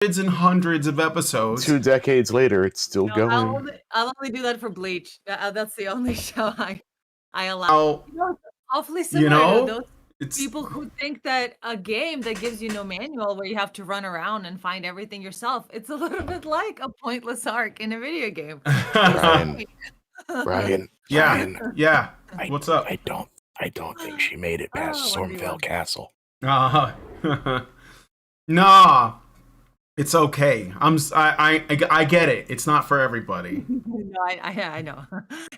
hundreds and hundreds of episodes. 2 decades later, it's still No, going. I'll only do that for Bleach. That's the only show I allow. Awfully similar to those people who think that a game that gives you no manual where you have to run around and find everything yourself, it's a little bit like a pointless arc in a video game. Brian. Yeah. What's up? I don't think she made it past Stormvale Castle. Nah. It's okay. I get it. It's not for everybody. No, I know.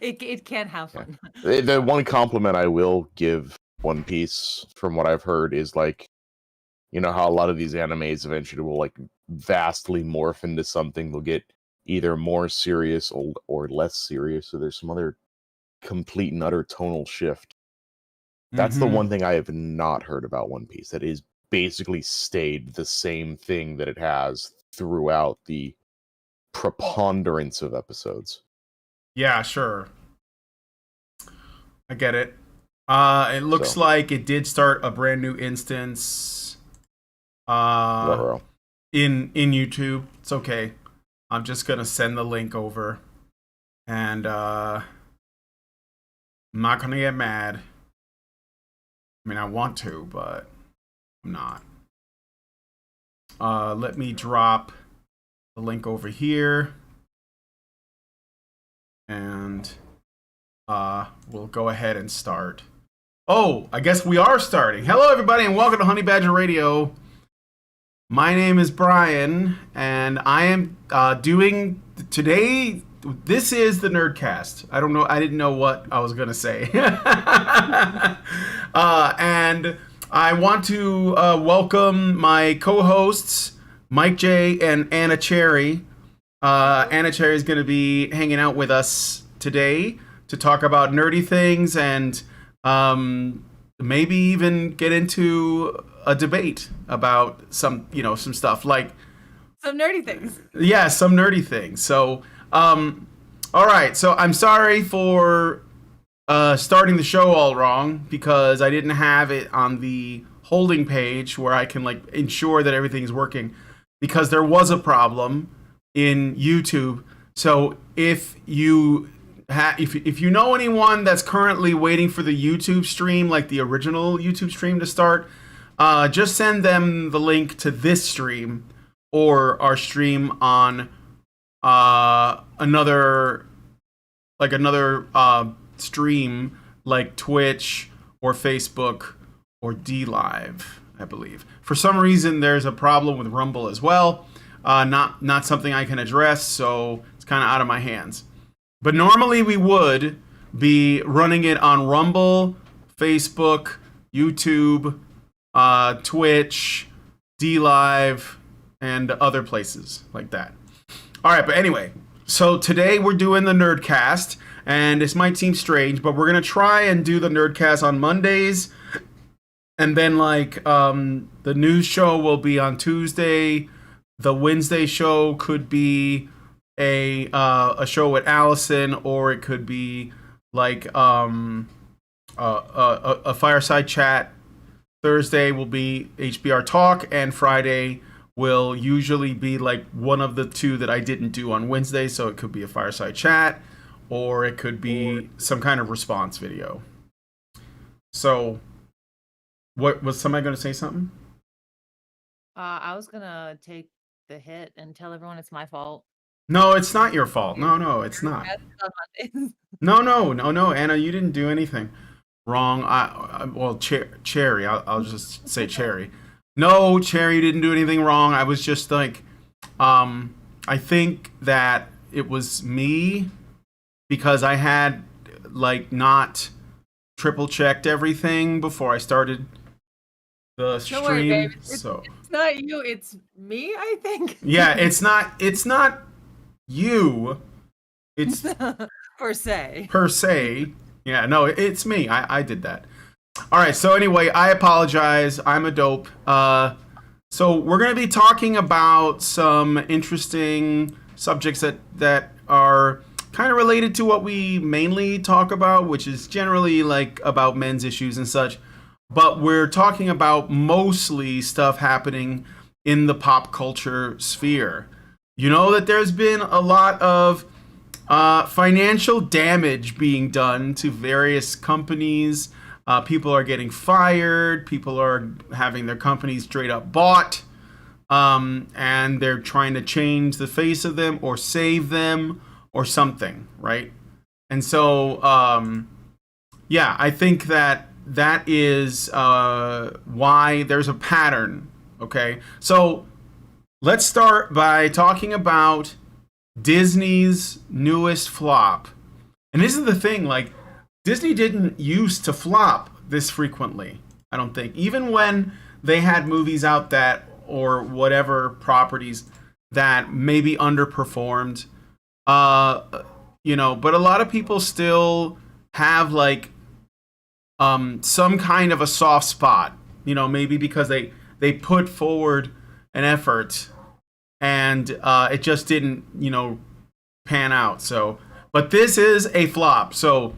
It can have fun. The one compliment I will give One Piece, from what I've heard, is like, you know how a lot of these animes eventually will like vastly morph into something. They'll get either more serious or less serious. So there's some other complete and utter tonal shift. That's the one thing I have not heard about One Piece. That is basically stayed the same thing that it has throughout the preponderance of episodes. Yeah, sure. I get it. It looks like it did start a brand new instance in YouTube. It's okay. I'm just gonna send the link over, and I'm not gonna get mad. I mean, I want to, but I'm not. Let me drop the link over here, and we'll go ahead and start. Oh, I guess we are starting. Hello, everybody, and welcome to Honey Badger Radio. My name is Brian, and I am doing today. This is the Nerdcast. I don't know. I didn't know what I was gonna say, and I want to welcome my co-hosts, Mike J and Anna Cherry. Anna Cherry is going to be hanging out with us today to talk about nerdy things and maybe even get into a debate about some stuff like some nerdy things. Yeah, some nerdy things. So, all right. So I'm sorry for starting the show all wrong because I didn't have it on the holding page where I can like ensure that everything's working, because there was a problem in YouTube. So if you if you know anyone that's currently waiting for the YouTube stream, like the original YouTube stream to start, just send them the link to this stream or our stream on another stream like Twitch or Facebook or DLive, I believe. For some reason, there's a problem with Rumble as well. Not something I can address, so it's kind of out of my hands. But normally we would be running it on Rumble, Facebook, YouTube, Twitch, DLive, and other places like that. All right, but anyway, so today we're doing the Nerdcast, and this might seem strange, but we're going to try and do the Nerdcast on Mondays, and then like the news show will be on Tuesday. The Wednesday show could be a show with Allison, or it could be like a fireside chat. Thursday will be HBR Talk, and Friday will usually be like one of the two that I didn't do on Wednesday, so it could be a fireside chat, or it could be some kind of response video. So, what was somebody going to say something? I was gonna take the hit and tell everyone it's my fault. No, it's not your fault. No, it's not. No, Anna, you didn't do anything wrong. Well, Cherry, I'll just say Cherry. No, Cherry didn't do anything wrong. I was just like, I think that it was me because I had like not triple checked everything before I started the stream. Don't worry, babe. So it's not you, it's me, I think. Yeah, it's not you. It's per se. Yeah, no, it's me. I did that. All right, so anyway, I apologize. I'm a dope. So we're going to be talking about some interesting subjects that are kind of related to what we mainly talk about, which is generally like about men's issues and such. But we're talking about mostly stuff happening in the pop culture sphere. You know that there's been a lot of financial damage being done to various companies. People are getting fired. People are having their companies straight up bought. And they're trying to change the face of them or save them or something, right? And so, yeah, I think that is why there's a pattern, okay? So let's start by talking about Disney's newest flop. And this is the thing, like, Disney didn't used to flop this frequently, I don't think. Even when they had movies out that, or whatever properties that maybe underperformed, you know, but a lot of people still have like some kind of a soft spot, you know, maybe because they put forward an effort and it just didn't, you know, pan out. So, but this is a flop. So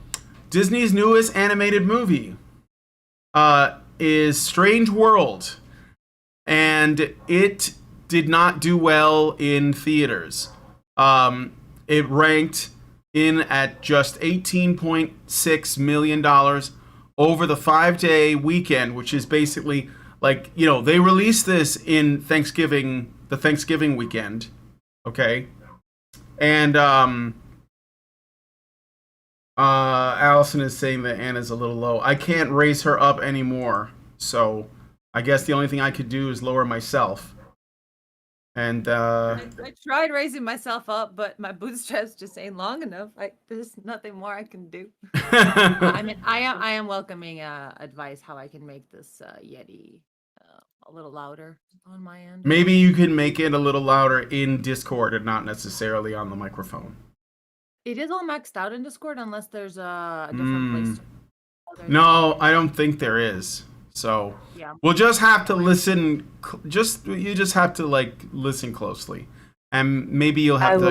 Disney's newest animated movie is Strange World, and it did not do well in theaters. It ranked in at just $18.6 million over the 5-day weekend, which is basically like, you know, they released this in the Thanksgiving weekend, okay? And Allison is saying that Anna's a little low. I can't raise her up anymore, so I guess the only thing I could do is lower myself. And I tried raising myself up, but my bootstraps just ain't long enough. There's nothing more I can do. I mean, I am welcoming advice how I can make this Yeti a little louder on my end. Maybe you can make it a little louder in Discord and not necessarily on the microphone. It is all maxed out in Discord unless there's a different place. No, I don't think there is. So yeah. We'll just have to listen. You just have to like listen closely, and maybe you'll have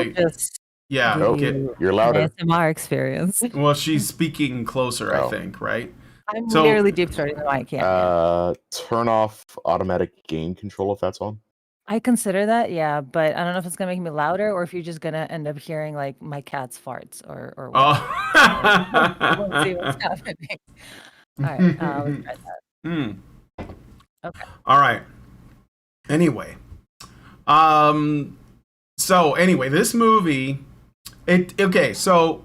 yeah. Okay, you're louder. ASMR experience. Well, she's speaking closer, I think, right? I'm literally deep throating the mic. Yeah. Turn off automatic gain control if that's on. I consider that, yeah, but I don't know if it's gonna make me louder or if you're just gonna end up hearing like my cat's farts or what. Oh. We'll see what's happening. All right, let's try that. Okay. All right. Anyway, so anyway, this movie, so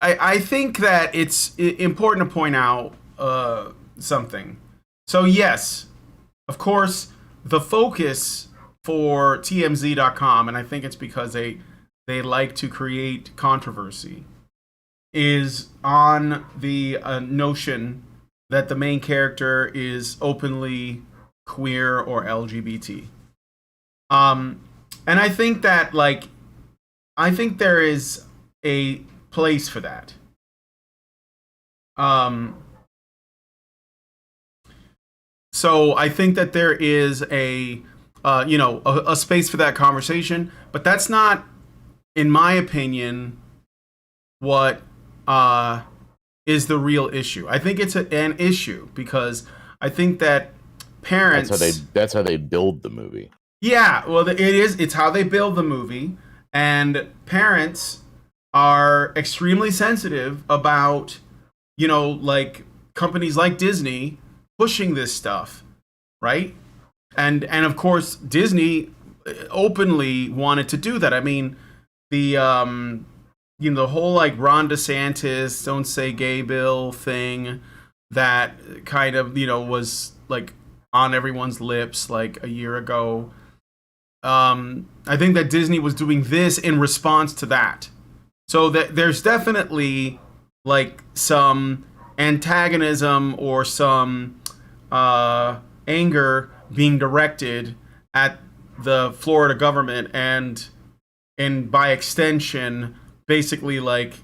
I think that it's important to point out something. So yes, of course, the focus for TMZ.com, and I think it's because they like to create controversy, is on the notion that the main character is openly queer or LGBT. And I think that, like, I think there is a place for that. So I think that there is a space for that conversation, but that's not, in my opinion, what is the real issue. I think it's an issue because I think that parents... That's how they build the movie. Yeah, well, it's how they build the movie, and parents are extremely sensitive about, you know, like companies like Disney pushing this stuff, right? And of course, Disney openly wanted to do that. I mean, the the whole like Ron DeSantis "Don't Say Gay" bill thing that kind of, you know, was like on everyone's lips like a year ago. I think that Disney was doing this in response to that. So that there's definitely like some antagonism or some anger being directed at the Florida government and by extension, basically, like,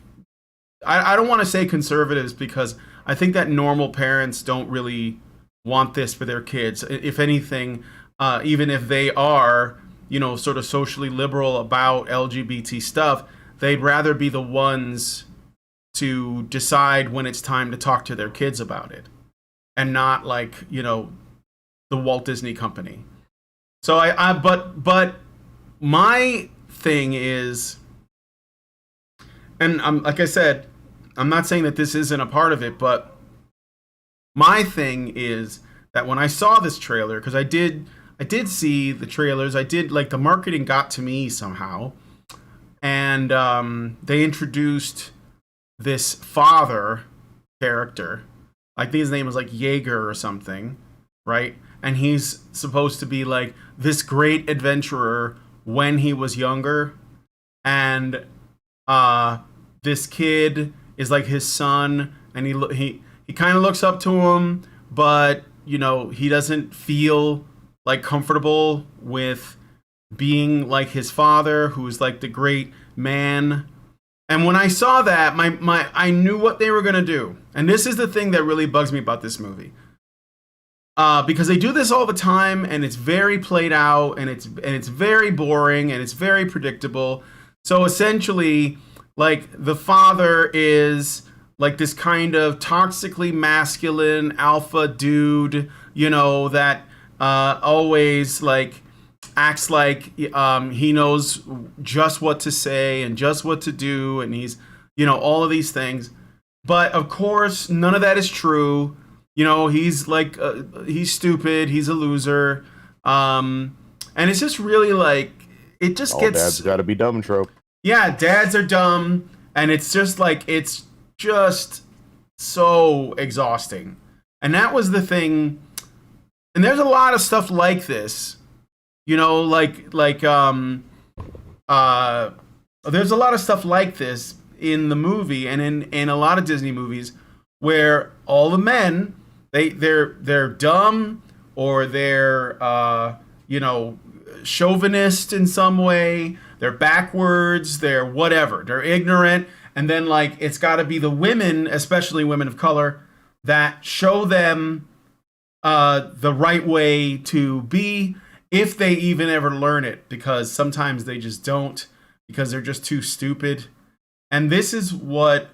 I don't want to say conservatives because I think that normal parents don't really want this for their kids. If anything, even if they are, you know, sort of socially liberal about LGBT stuff, they'd rather be the ones to decide when it's time to talk to their kids about it and not like, you know, the Walt Disney Company. So but my thing is, and I'm like I said, I'm not saying that this isn't a part of it, but my thing is that when I saw this trailer, because I did see the trailers, I did like the marketing got to me somehow, and they introduced this father character. I think his name was like Jaeger or something, right? And he's supposed to be like this great adventurer when he was younger, and this kid is like his son, and he kind of looks up to him, but you know he doesn't feel like comfortable with being like his father, who's like the great man. And when I saw that, I knew what they were gonna do. And this is the thing that really bugs me about this movie, because they do this all the time, and it's very played out, and it's very boring, and it's very predictable. So essentially, like the father is like this kind of toxically masculine alpha dude, you know, that always like acts like he knows just what to say and just what to do, and he's, you know, all of these things. But of course, none of that is true. You know, he's like he's stupid, he's a loser, and it's just really like it just gets. Dad's got to be dumb trope. Yeah, dads are dumb, and it's just like it's just so exhausting. And that was the thing. And there's a lot of stuff like this. You know, like there's a lot of stuff like this in the movie and in a lot of Disney movies where all the men they're dumb, or they're you know, chauvinist in some way, they're backwards, they're whatever, they're ignorant, and then like it's got to be the women, especially women of color, that show them the right way to be, if they even ever learn it, because sometimes they just don't, because they're just too stupid. And this is what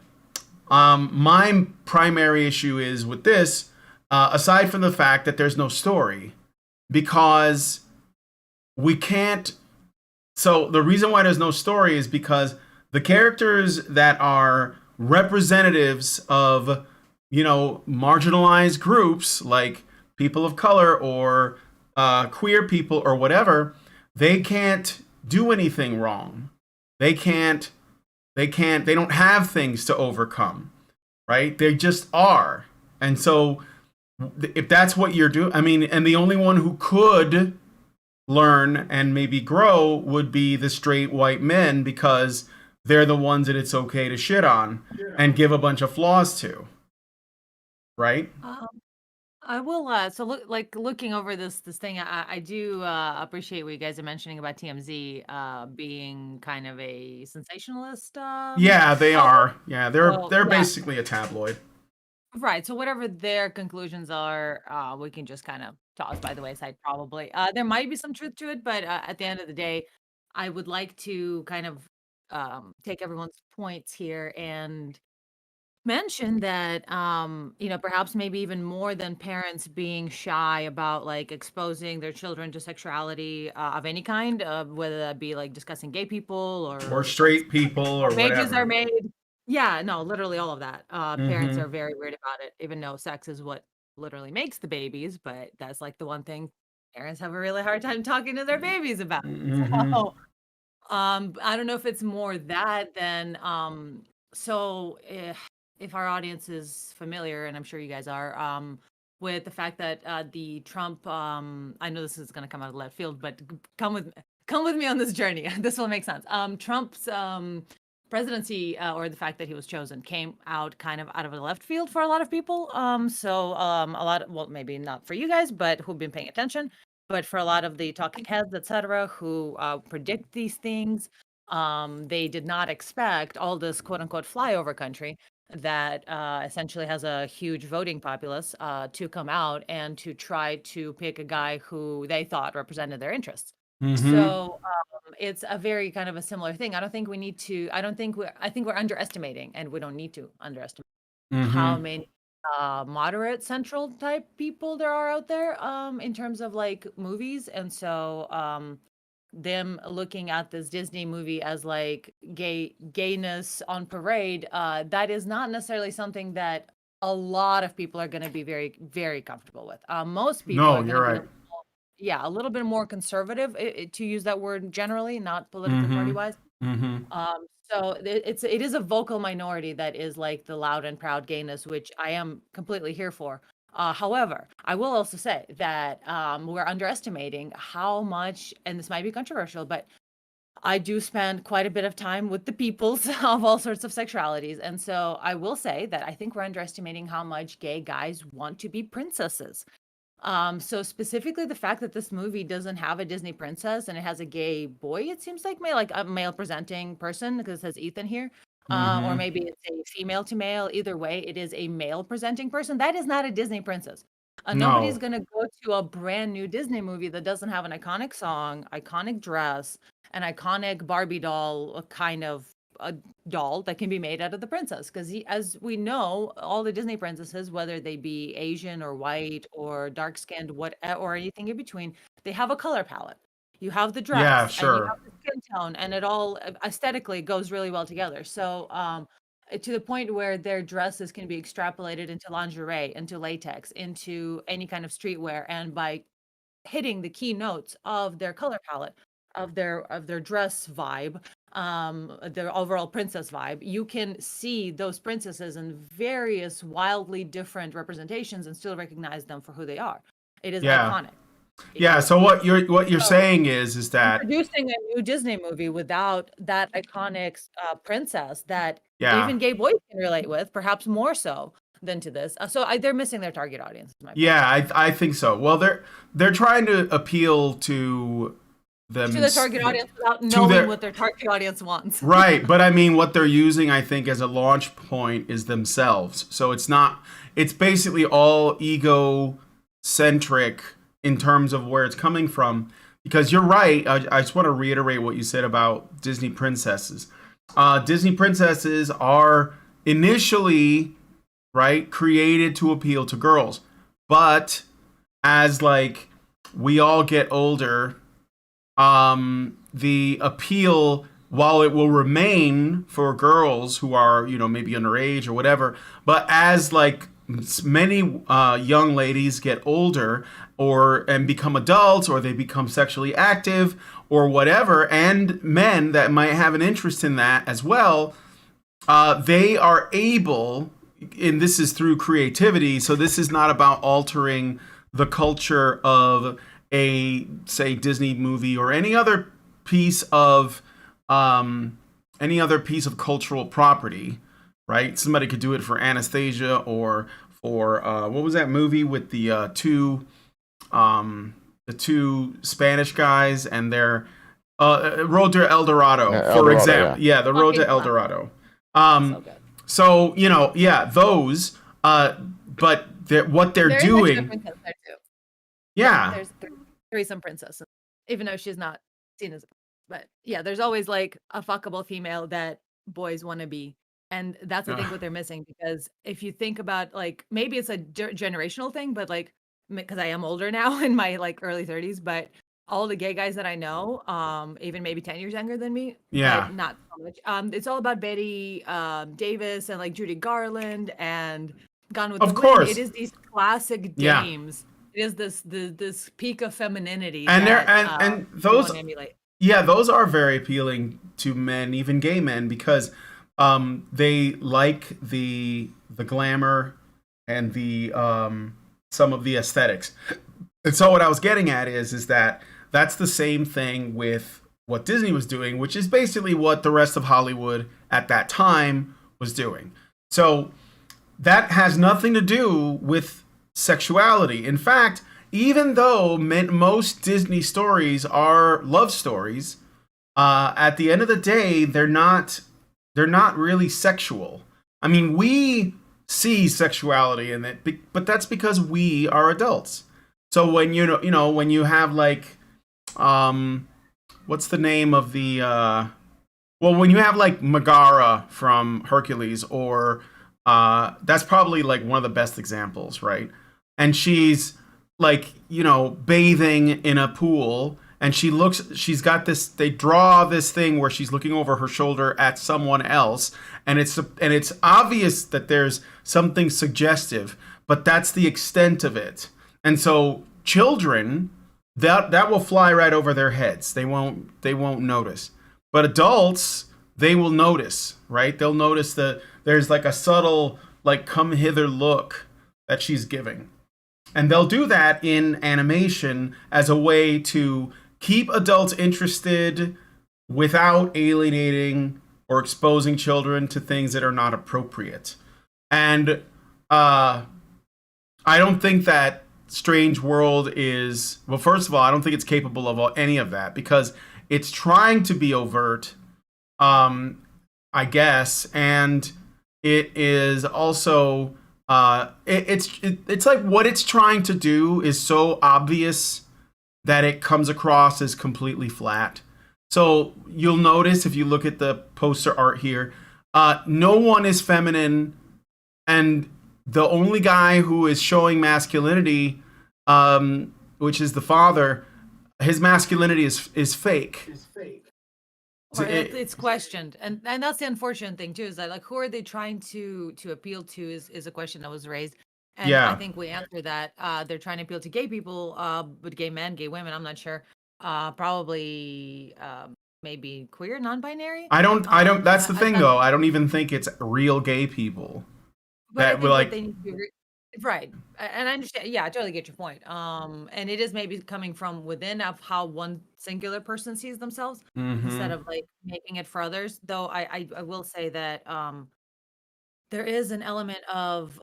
my primary issue is with this, aside from the fact that there's no story, because we can't. So the reason why there's no story is because the characters that are representatives of, you know, marginalized groups like people of color or queer people or whatever, they can't do anything wrong. They don't have things to overcome, right? They just are. And so if that's what you're doing, I mean, and the only one who could learn and maybe grow would be the straight white men, because they're the ones that it's okay to shit on and give a bunch of flaws to, right? I will. So looking over this thing, I do appreciate what you guys are mentioning about TMZ being kind of a sensationalist. Yeah, they are. Yeah, they're yeah. basically a tabloid. Right. So whatever their conclusions are, we can just kind of toss by the wayside, probably. There might be some truth to it, but at the end of the day, I would like to kind of take everyone's points here and mention that you know, perhaps maybe even more than parents being shy about like exposing their children to sexuality of any kind, whether that be like discussing gay people or straight people or babies whatever are made. Yeah, no, literally all of that. Parents are very weird about it, even though sex is what literally makes the babies, but that's like the one thing parents have a really hard time talking to their babies about. So I don't know if it's more that than so if our audience is familiar, and I'm sure you guys are, with the fact that the Trump, I know this is going to come out of left field, but come with me on this journey. This will make sense. Trump's presidency, or the fact that he was chosen, came out kind of out of the left field for a lot of people. So a lot, well, maybe not for you guys, but who've been paying attention. But for a lot of the talking heads, etc., who predict these things, they did not expect all this quote unquote flyover country that essentially has a huge voting populace to come out and to try to pick a guy who they thought represented their interests. So it's a very kind of a similar thing. I don't think we need to, I think we're underestimating, and we don't need to underestimate how many moderate central type people there are out there in terms of like movies. And so them looking at this Disney movie as like gayness on parade, that is not necessarily something that a lot of people are going to be very, very comfortable with. Most people No, are you're going to right. be a little bit more conservative, to use that word generally, not politically party wise. So it is a vocal minority that is like the loud and proud gayness, which I am completely here for. However, I will also say that we're underestimating how much, and this might be controversial, but I do spend quite a bit of time with the peoples of all sorts of sexualities. And so I will say that I think we're underestimating how much gay guys want to be princesses. So specifically the fact that this movie doesn't have a Disney princess and it has a gay boy, it seems like a male presenting person, because it says Ethan here. Or maybe it's a female to male. Either way, it is a male presenting person. That is not a Disney princess. Nobody's No. gonna go to a brand new Disney movie that doesn't have an iconic song, iconic dress, an iconic Barbie doll, a kind of a doll that can be made out of the princess. Because as we know, all the Disney princesses, whether they be Asian or white or dark skinned, what or anything in between, they have a color palette. You have the Yeah, dress and you sure. have the skin tone, and it all aesthetically goes really well together. So to the point where their dresses can be extrapolated into lingerie, into latex, into any kind of streetwear, and by hitting the key notes of their color palette, of their dress vibe, their overall princess vibe, you can see those princesses in various wildly different representations and still recognize them for who they are. It is Yeah. iconic. Yeah, so what you're saying is that Producing a new Disney movie without that iconic princess that yeah. even gay boys can relate with, perhaps more so than to this. They're missing their target audience, is my point. Yeah, I think so. Well, they're trying to appeal to them To the target audience without knowing what their target audience wants. Right, but I mean what they're using, I think, as a launch point is themselves. So it's basically all ego centric in terms of where it's coming from. Because you're right, I just want to reiterate what you said about Disney princesses. Disney princesses are initially, right, created to appeal to girls. But as like we all get older, the appeal, while it will remain for girls who are, maybe underage or whatever, but as like many young ladies get older and become adults, or they become sexually active or whatever, and men that might have an interest in that as well, they are able, and this is through creativity, so this is not about altering the culture of a, say, Disney movie or any other piece of cultural property, right? Somebody could do it for Anastasia or for what was that movie with the two Spanish guys and their Road to El Dorado, for example. Yeah, the Road to El Dorado. So those. But what they're doing. Yeah, there's threesome princess, even though she's not seen as. But yeah, there's always like a fuckable female that boys want to be. And that's I think what they're missing, because if you think about, like, maybe it's a generational thing, but like, because I am older now in my like early 30s, but all the gay guys that I know, even maybe 10 years younger than me, but not so much. It's all about Betty Davis and like Judy Garland and Gone with the Wind. Of course, it is these classic dames. It is this peak of femininity, and and those those are very appealing to men, even gay men, because they like the glamour and the some of the aesthetics. And so what I was getting at is that that's the same thing with what Disney was doing, which is basically what the rest of Hollywood at that time was doing. So that has nothing to do with sexuality. In fact, even though most Disney stories are love stories, at the end of the day, they're not really sexual. I mean, we see sexuality in it, but that's because we are adults. So when when you have like, what's the name of the when you have like Megara from Hercules, or That's probably like one of the best examples, right? And she's like, bathing in a pool, and she's got this, they draw this thing where she's looking over her shoulder at someone else, and it's obvious that there's something suggestive, but that's the extent of it. And so children, that will fly right over their heads. They won't notice. But adults, they will notice, right? They'll notice that there's like a subtle, like, come hither look that she's giving. And they'll do that in animation as a way to keep adults interested without alienating or exposing children to things that are not appropriate. And I don't think that Strange World is, well, first of all, I don't think it's capable of any of that, because it's trying to be overt, I guess, and it is also it's like what it's trying to do is so obvious that it comes across as completely flat. So you'll notice if you look at the poster art here, no one is feminine, and the only guy who is showing masculinity, which is the father, his masculinity is fake. Or it's questioned, and that's the unfortunate thing too, is that, like, who are they trying to appeal to is a question that was raised, and Yeah. I think we answered that. They're trying to appeal to gay people, but gay men, gay women, I'm not sure. Probably maybe queer, non-binary. I don't. That's the thing, though. I don't even think it's real gay people But I that think were that like. they need to be right, and I understand. Yeah, I totally get your point. And it is maybe coming from within of how one singular person sees themselves instead Mhm. of like making it for others. Though I will say that there is an element of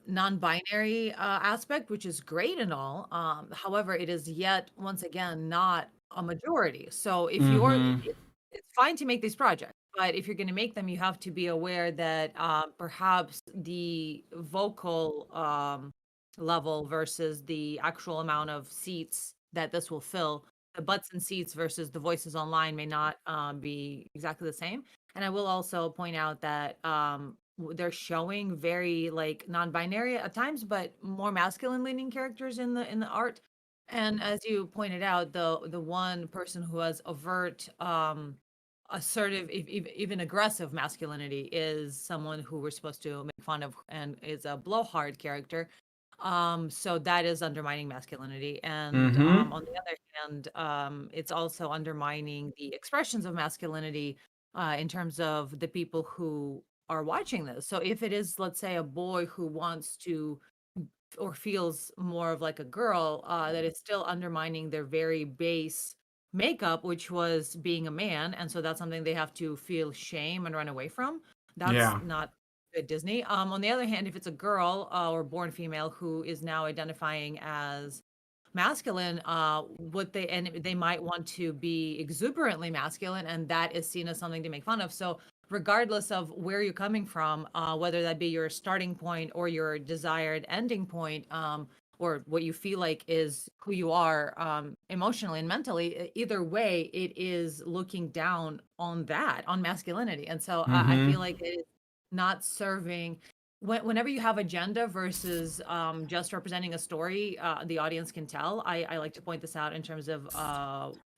non-binary aspect, which is great and all. However, it is yet once again not a majority. So if you're, Mhm. it's fine to make these projects, but if you're going to make them, you have to be aware that perhaps the vocal level versus the actual amount of seats that this will fill, the butts and seats versus the voices online may not be exactly the same. And I will also point out that they're showing very like non-binary at times, but more masculine leaning characters in the art. And as you pointed out, the one person who has overt assertive, even aggressive masculinity is someone who we're supposed to make fun of and is a blowhard character. So that is undermining masculinity. And Mhm. on the other hand, it's also undermining the expressions of masculinity in terms of the people who are watching this. So if it is, let's say, a boy who wants to or feels more of like a girl, that is still undermining their very base makeup, which was being a man. And so that's something they have to feel shame and run away from. That's Yeah. not good Disney. On the other hand, if it's a girl or born female who is now identifying as masculine, what they might want to be exuberantly masculine, and that is seen as something to make fun of. So regardless of where you're coming from, whether that be your starting point or your desired ending point, or what you feel like is who you are emotionally and mentally, either way, it is looking down on that, on masculinity. And so I feel Mhm. like it is not serving. Whenever you have agenda versus just representing a story, the audience can tell. I like to point this out in terms of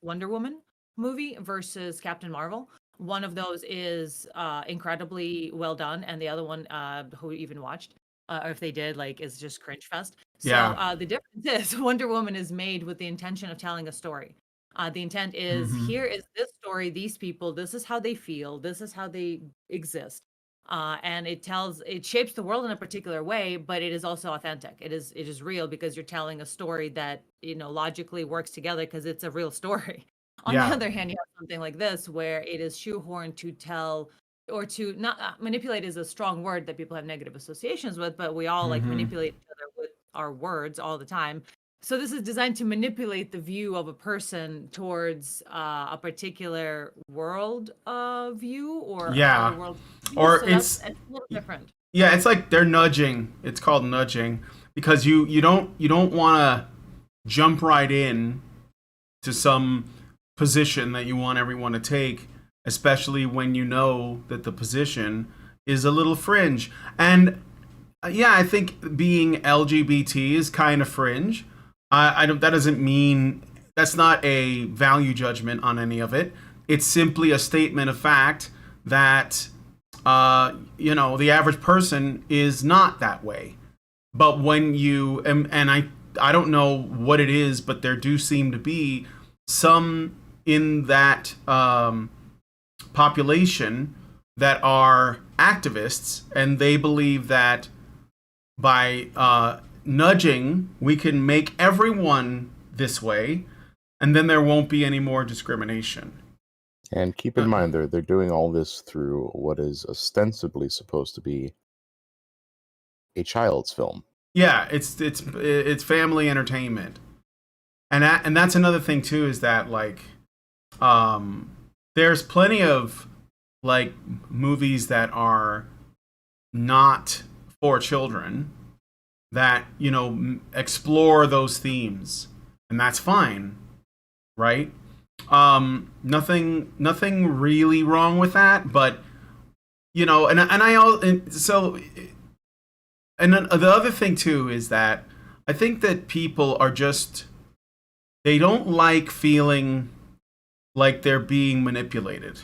Wonder Woman movie versus Captain Marvel. One of those is incredibly well done, and the other one, who even watched, or if they did, like, is just cringe fest. So Yeah. the difference is Wonder Woman is made with the intention of telling a story. The intent is, Mhm. here is this story, these people, this is how they feel, this is how they exist. And it shapes the world in a particular way, but it is also authentic. It is real because you're telling a story that logically works together because it's a real story. On the Yeah. other hand, you have something like this where it is shoehorned to tell or to not manipulate is a strong word that people have negative associations with, but we all like Mhm. manipulate each other with our words all the time. So this is designed to manipulate the view of a person towards a particular world view or how the Yeah. world views. Or So it's a little different. yeah, it's like they're nudging. It's called nudging because you don't want to jump right in to some position that you want everyone to take, especially when you know that the position is a little fringe. And yeah, I think being LGBT is kind of fringe. I don't. That doesn't mean, that's not a value judgment on any of it. It's simply a statement of fact that the average person is not that way. But when you and I don't know what it is, but there do seem to be some in that population that are activists, and they believe that by nudging, we can make everyone this way, and then there won't be any more discrimination. And keep in mind, they're doing all this through what is ostensibly supposed to be a child's film. Yeah, it's family entertainment, and that's another thing too, is that like, there's plenty of like movies that are not for children that explore those themes, and that's fine, right? Nothing really wrong with that, but and the other thing too is that I think that people are they don't like feeling like they're being manipulated,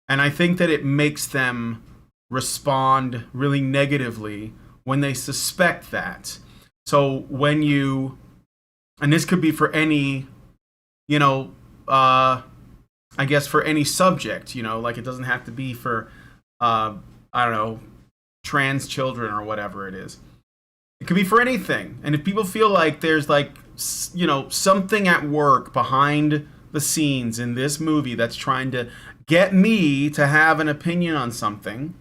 and I think that it makes them respond really negatively when they suspect that. So when and this could be for any I guess for any subject, like it doesn't have to be for, I don't know, trans children or whatever it is. It could be for anything. And if people feel like there's like, something at work behind the scenes in this movie that's trying to get me to have an opinion on something,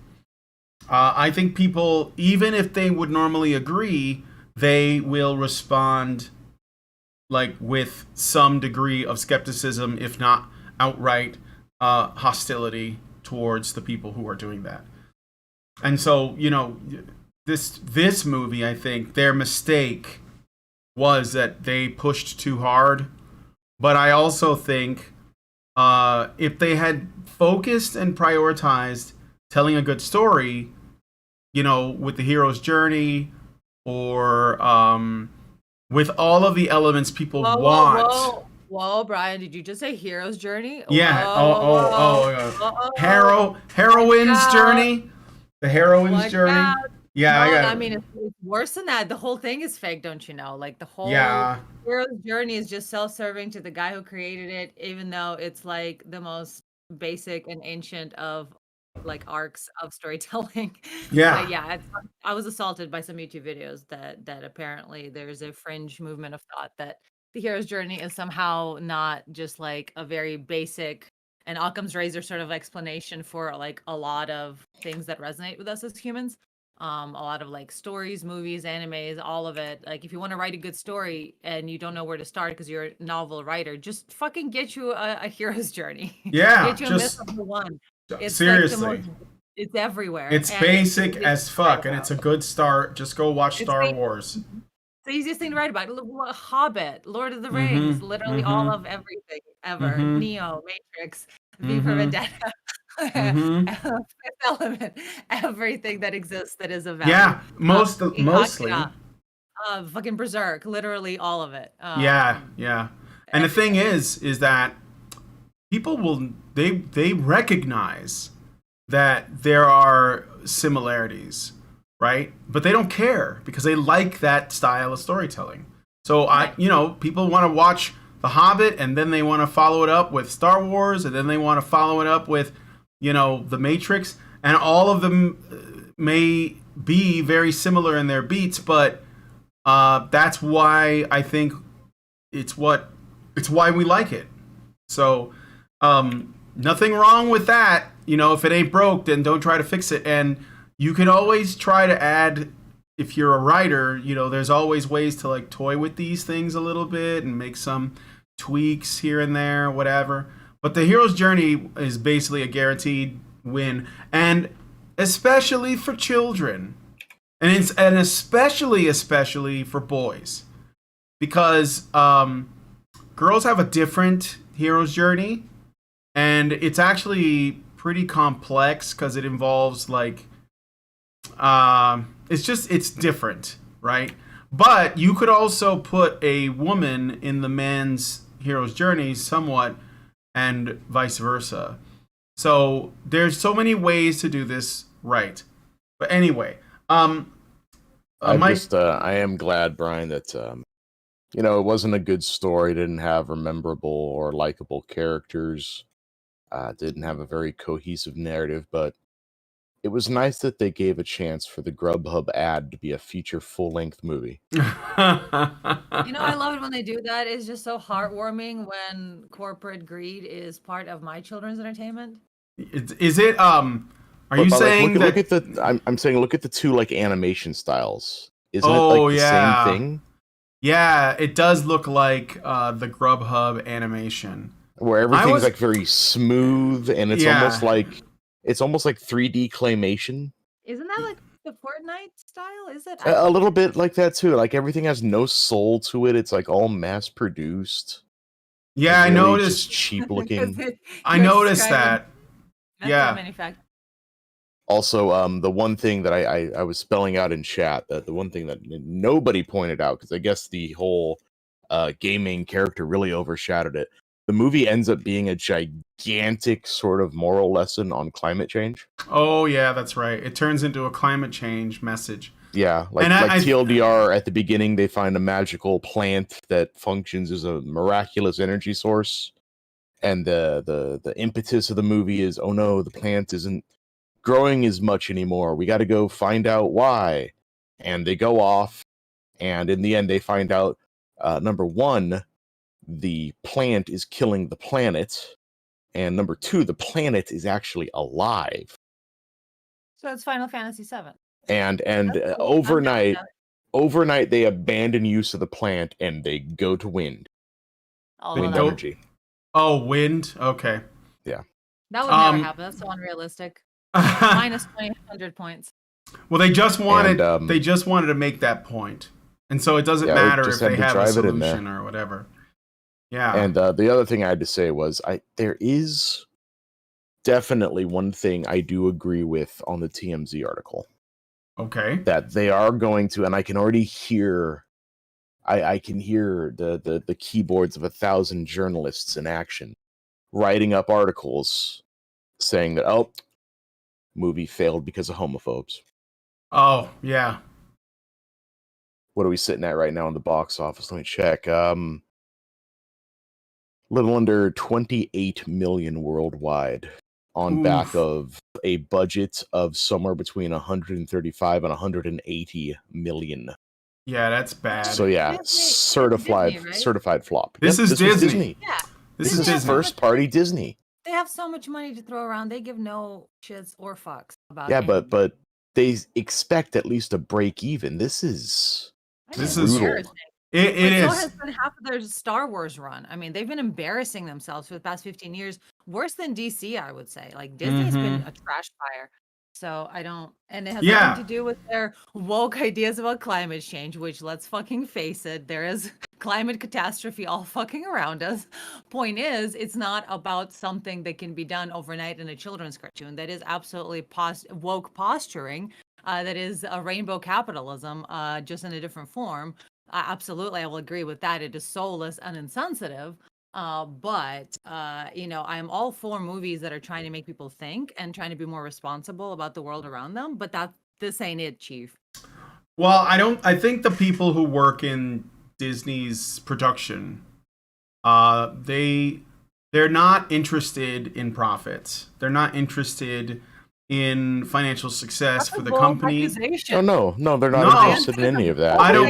I think people, even if they would normally agree, they will respond like with some degree of skepticism, if not outright hostility towards the people who are doing that. And so, this movie, I think their mistake was that they pushed too hard. But I also think if they had focused and prioritized telling a good story, with the hero's journey, or with all of the elements people want. Whoa, Brian, did you just say hero's journey? Yeah. Heroine's journey. The heroine's journey. God. Yeah, I mean, it's worse than that. The whole thing is fake, don't you know? Like the whole hero's journey is just self-serving to the guy who created it, even though it's like the most basic and ancient of like arcs of storytelling. Yeah. But yeah, I was assaulted by some YouTube videos that apparently there's a fringe movement of thought that the hero's journey is somehow not just like a very basic and Occam's razor sort of explanation for like a lot of things that resonate with us as humans. A lot of like stories, movies, animes, all of it. Like if you want to write a good story and you don't know where to start because you're a novel writer, just fucking get you a hero's journey. Yeah, get you a mythical one. It's seriously, like it's everywhere. It's basic as fuck, and it's a good start. Just go watch Star Wars. It's the easiest thing to write about. Hobbit, Lord of the Rings, literally all of everything ever. Neo, Matrix, V for Vendetta, Fifth Element, everything that exists that is of value. Yeah, mostly. Fucking Berserk, literally all of it. Yeah. And the thing is that people they recognize that there are similarities, right? But they don't care because they like that style of storytelling. So people want to watch The Hobbit, and then they want to follow it up with Star Wars, and then they want to follow it up with, The Matrix, and all of them may be very similar in their beats, but that's why I think it's why we like it. So nothing wrong with that. If it ain't broke, then don't try to fix it. And you can always try to add, if you're a writer, there's always ways to like toy with these things a little bit and make some tweaks here and there, whatever. But the hero's journey is basically a guaranteed win, and especially for children, and especially for boys, because girls have a different hero's journey, and it's actually pretty complex because it involves like it's different, right? But you could also put a woman in the man's hero's journey somewhat, and vice versa. So there's so many ways to do this right. But anyway, I am glad, Brian, that it wasn't a good story. Didn't have memorable or likable characters. Didn't have a very cohesive narrative, but it was nice that they gave a chance for the Grubhub ad to be a feature full-length movie. I love it when they do that. It's just so heartwarming when corporate greed is part of my children's entertainment. Is it? Are you saying look at the? I'm saying look at the two like animation styles. Isn't it like the same thing? Yeah, it does look like the Grubhub animation, where everything's like very smooth, and it's almost like 3D claymation. Isn't that like the Fortnite style? Is it? A little bit like that too. Like everything has no soul to it. It's like all mass produced. Yeah, I noticed. Just cheap looking. I noticed that. Yeah. Also, the one thing that I was spelling out in chat, that the one thing that nobody pointed out, because I guess the whole gaming character really overshadowed it. The movie ends up being a gigantic sort of moral lesson on climate change. Oh yeah, that's right. It turns into a climate change message. Yeah, like TLDR at the beginning, they find a magical plant that functions as a miraculous energy source, and the impetus of the movie is, oh no, the plant isn't growing as much anymore. We got to go find out why. And they go off, and in the end, they find out number one, the plant is killing the planet, and number two, the planet is actually alive. So it's Final Fantasy VII. And overnight they abandon use of the plant and they go to wind. Wind energy. Oh, wind. Okay. Yeah. That would never happen. That's so unrealistic. Minus 200 points. Well, they just wanted to make that point, and so it doesn't matter if they have a solution or whatever. Yeah. And the other thing I had to say was, there is definitely one thing I do agree with on the TMZ article. Okay. That they are going to, and I can already hear, I can hear the keyboards of 1,000 journalists in action, writing up articles saying that, movie failed because of homophobes. Oh, yeah. What are we sitting at right now in the box office? Let me check. Little under 28 million worldwide, on back of a budget of somewhere between 135 and 180 million. Yeah, that's bad. So yeah, certified flop. This is Disney. Yeah. This is first party Disney. They have so much money to throw around. They give no shits or fucks about it. Yeah, but they expect at least a break even. This is brutal. It is. So has been half of their Star Wars run. I mean, they've been embarrassing themselves for the past 15 years. Worse than DC, I would say. Like, Disney's been a trash fire. So and it has nothing to do with their woke ideas about climate change, which, let's fucking face it, there is climate catastrophe all fucking around us. Point is, it's not about something that can be done overnight in a children's cartoon. That is absolutely woke posturing. That is a rainbow capitalism, just in a different form. Absolutely, I will agree with that. It is soulless and insensitive. But I am all for movies that are trying to make people think and trying to be more responsible about the world around them. But this ain't it, Chief. Well, I think the people who work in Disney's production, they're not interested in profits. They're not interested in financial success for the company. Oh no, they're not interested in any of that. I know.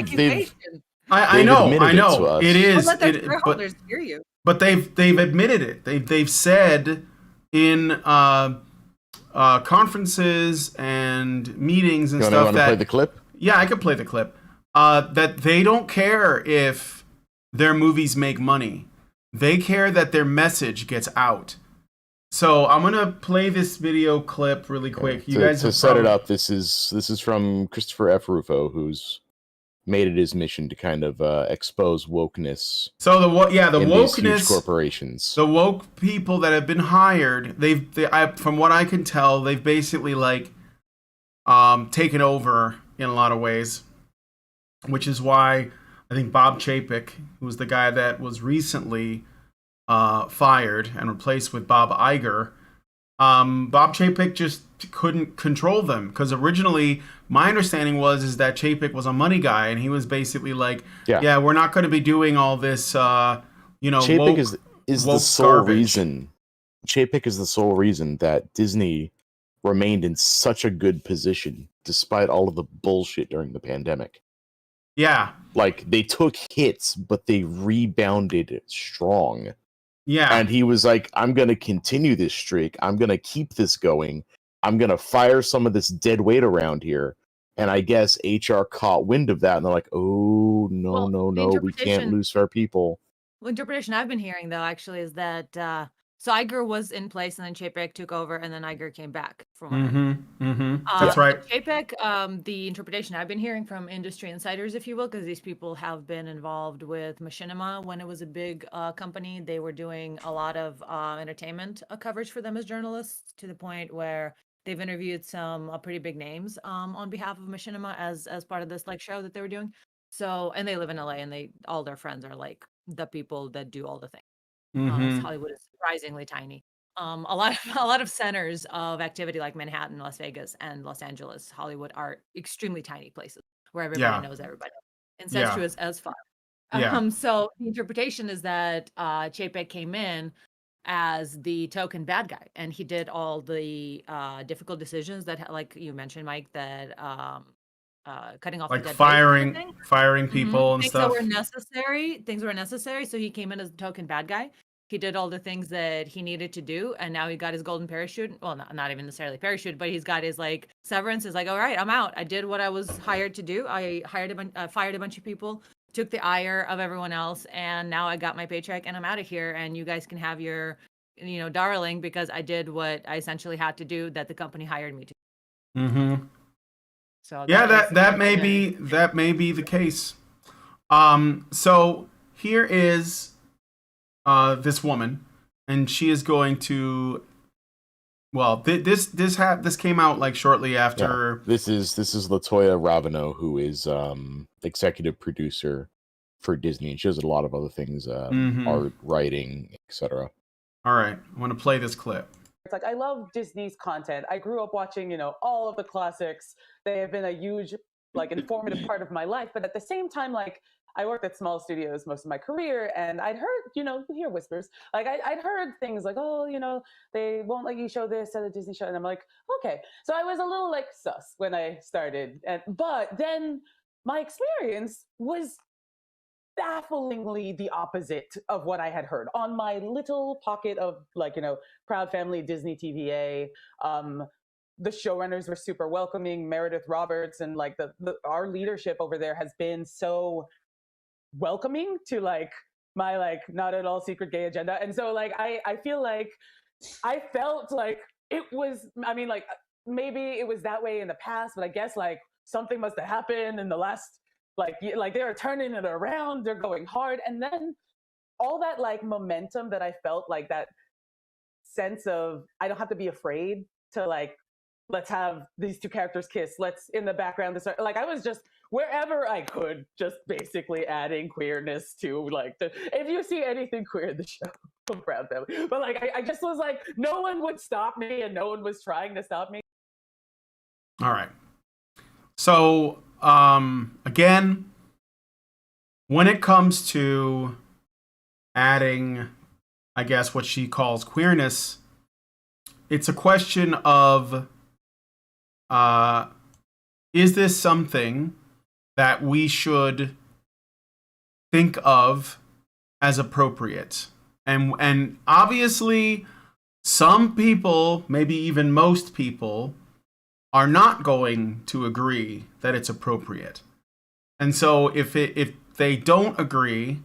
It is. Let their shareholders hear you. But they've admitted it. They've said in conferences and meetings and stuff that. Play the clip? Yeah, I could play the clip. That they don't care if their movies make money. They care that their message gets out. So I'm gonna play this video clip really quick. You guys to set it up. This is from Christopher F. Rufo, who's made it his mission to kind of expose wokeness. So the wokeness, these huge corporations, the woke people that have been hired, from what I can tell, they've basically like taken over in a lot of ways, which is why I think Bob Chapek, who was the guy that was recently fired and replaced with Bob Iger. Bob Chapek just couldn't control them because originally my understanding is that Chapek was a money guy and he was basically like, yeah we're not going to be doing all this, Chapek woke, is woke the sole garbage. reason. Chapek is the sole reason that Disney remained in such a good position despite all of the bullshit during the pandemic. Yeah. Like, they took hits, but they rebounded strong. Yeah. And he was like, I'm going to continue this streak. I'm going to keep this going. I'm going to fire some of this dead weight around here. And I guess HR caught wind of that. And they're like, oh, no, we can't lose our people. The interpretation I've been hearing, though, actually, is that so Iger was in place and then Chapek took over and then Iger came back. That's right. Chapek, the interpretation I've been hearing from industry insiders, if you will, because these people have been involved with Machinima when it was a big company. They were doing a lot of entertainment coverage for them as journalists, to the point where they've interviewed some pretty big names on behalf of Machinima as part of this like show that they were doing. So, and they live in LA and all their friends are like the people that do all the things. Hollywood is surprisingly tiny. A lot of centers of activity like Manhattan, Las Vegas, and Los Angeles, Hollywood are extremely tiny places where everybody knows everybody. Incestuous as fuck. So the interpretation is that Chapek came in as the token bad guy, and he did all the difficult decisions that, like you mentioned, Mike, that cutting off like the dead firing people and things stuff. Things were necessary. So he came in as the token bad guy. He did all the things that he needed to do, and now he got his golden parachute. Well, not even necessarily parachute, but he's got his like severance. Is like, all right, I'm out. I did what I was hired to do. I fired a bunch of people, took the ire of everyone else, and now I got my paycheck and I'm out of here. And you guys can have your, darling, because I did what I essentially had to do that the company hired me to. So that may be the case. So here is this woman, and she is going to. Well, this came out like shortly after. Yeah. This is Latoya Ravino, who is executive producer for Disney, and she does a lot of other things, art, writing, etc. All right, I want to play this clip. It's like, I love Disney's content. I grew up watching, all of the classics. They have been a huge, like, informative part of my life. But at the same time, like, I worked at small studios most of my career, and I'd heard, you hear whispers. Like, I'd heard things like, oh, they won't let you show this at a Disney show. And I'm like, okay. So I was a little, like, sus when I started. But then my experience was bafflingly the opposite of what I had heard on my little pocket of, like, proud family Disney TVA. The showrunners were super welcoming. Meredith Roberts and like our leadership over there has been so welcoming to like my like not at all secret gay agenda. And so like I feel like I felt like it was, I mean, like maybe it was that way in the past, but I guess like something must have happened in the last like they're turning it around, they're going hard. And then all that like momentum that I felt, like that sense of I don't have to be afraid to like, let's have these two characters kiss, let's in the background start, like I was just wherever I could just basically adding queerness to like if you see anything queer in the show, I'm proud family. But like I just was like, no one would stop me and no one was trying to stop me. All right. So again, when it comes to adding, I guess, what she calls queerness, it's a question of is this something that we should think of as appropriate? And obviously, some people, maybe even most people, are not going to agree that it's appropriate. And so if they don't agree,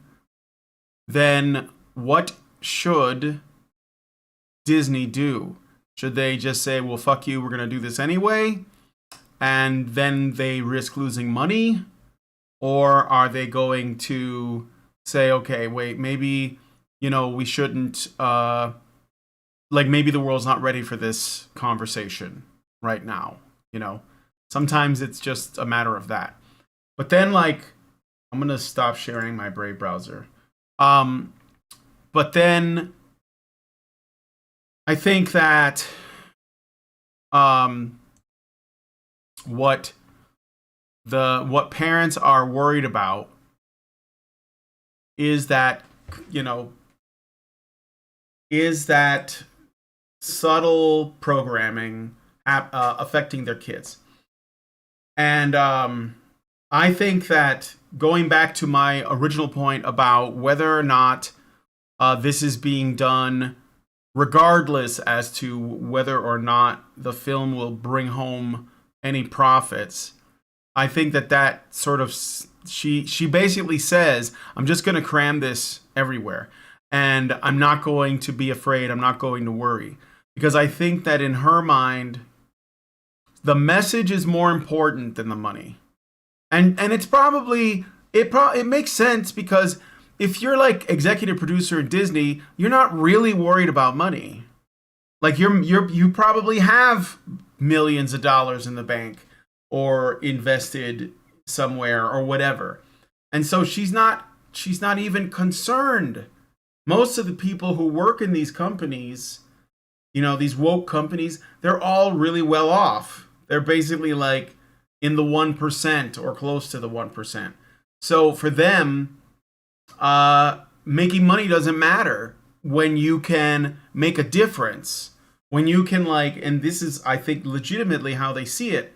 then what should Disney do? Should they just say, well, fuck you, we're going to do this anyway? And then they risk losing money? or are they going to say, okay, wait, maybe, we shouldn't, maybe the world's not ready for this conversation right now, Sometimes it's just a matter of that. But then, I'm going to stop sharing my Brave browser. But then I think that what parents are worried about is that subtle programming affecting their kids. And I think that going back to my original point about whether or not this is being done regardless as to whether or not the film will bring home any profits, I think that sort of she basically says, I'm just going to cram this everywhere, and I'm not going to be afraid, I'm not going to worry, because I think that in her mind the message is more important than the money. And it's probably it makes sense, because if you're executive producer at Disney, you're not really worried about money. You probably have millions of dollars in the bank or invested somewhere or whatever. And so she's not even concerned. Most of the people who work in these companies, these woke companies, they're all really well off. They're basically in the 1% or close to the 1%. So for them, making money doesn't matter when you can make a difference. When you can and this is, I think, legitimately how they see it.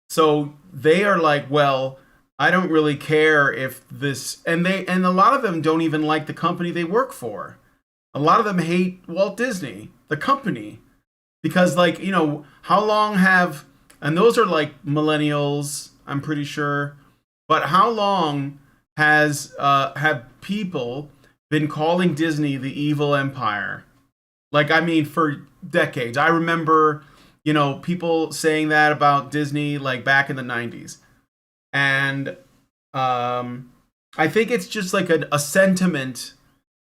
So they are well, I don't really care if this, and a lot of them don't even like the company they work for. A lot of them hate Walt Disney, the company, because how long have, and those are millennials, I'm pretty sure, but how long have people been calling Disney the evil empire? For decades. I remember, people saying that about Disney back in the 90s. And I think it's just a sentiment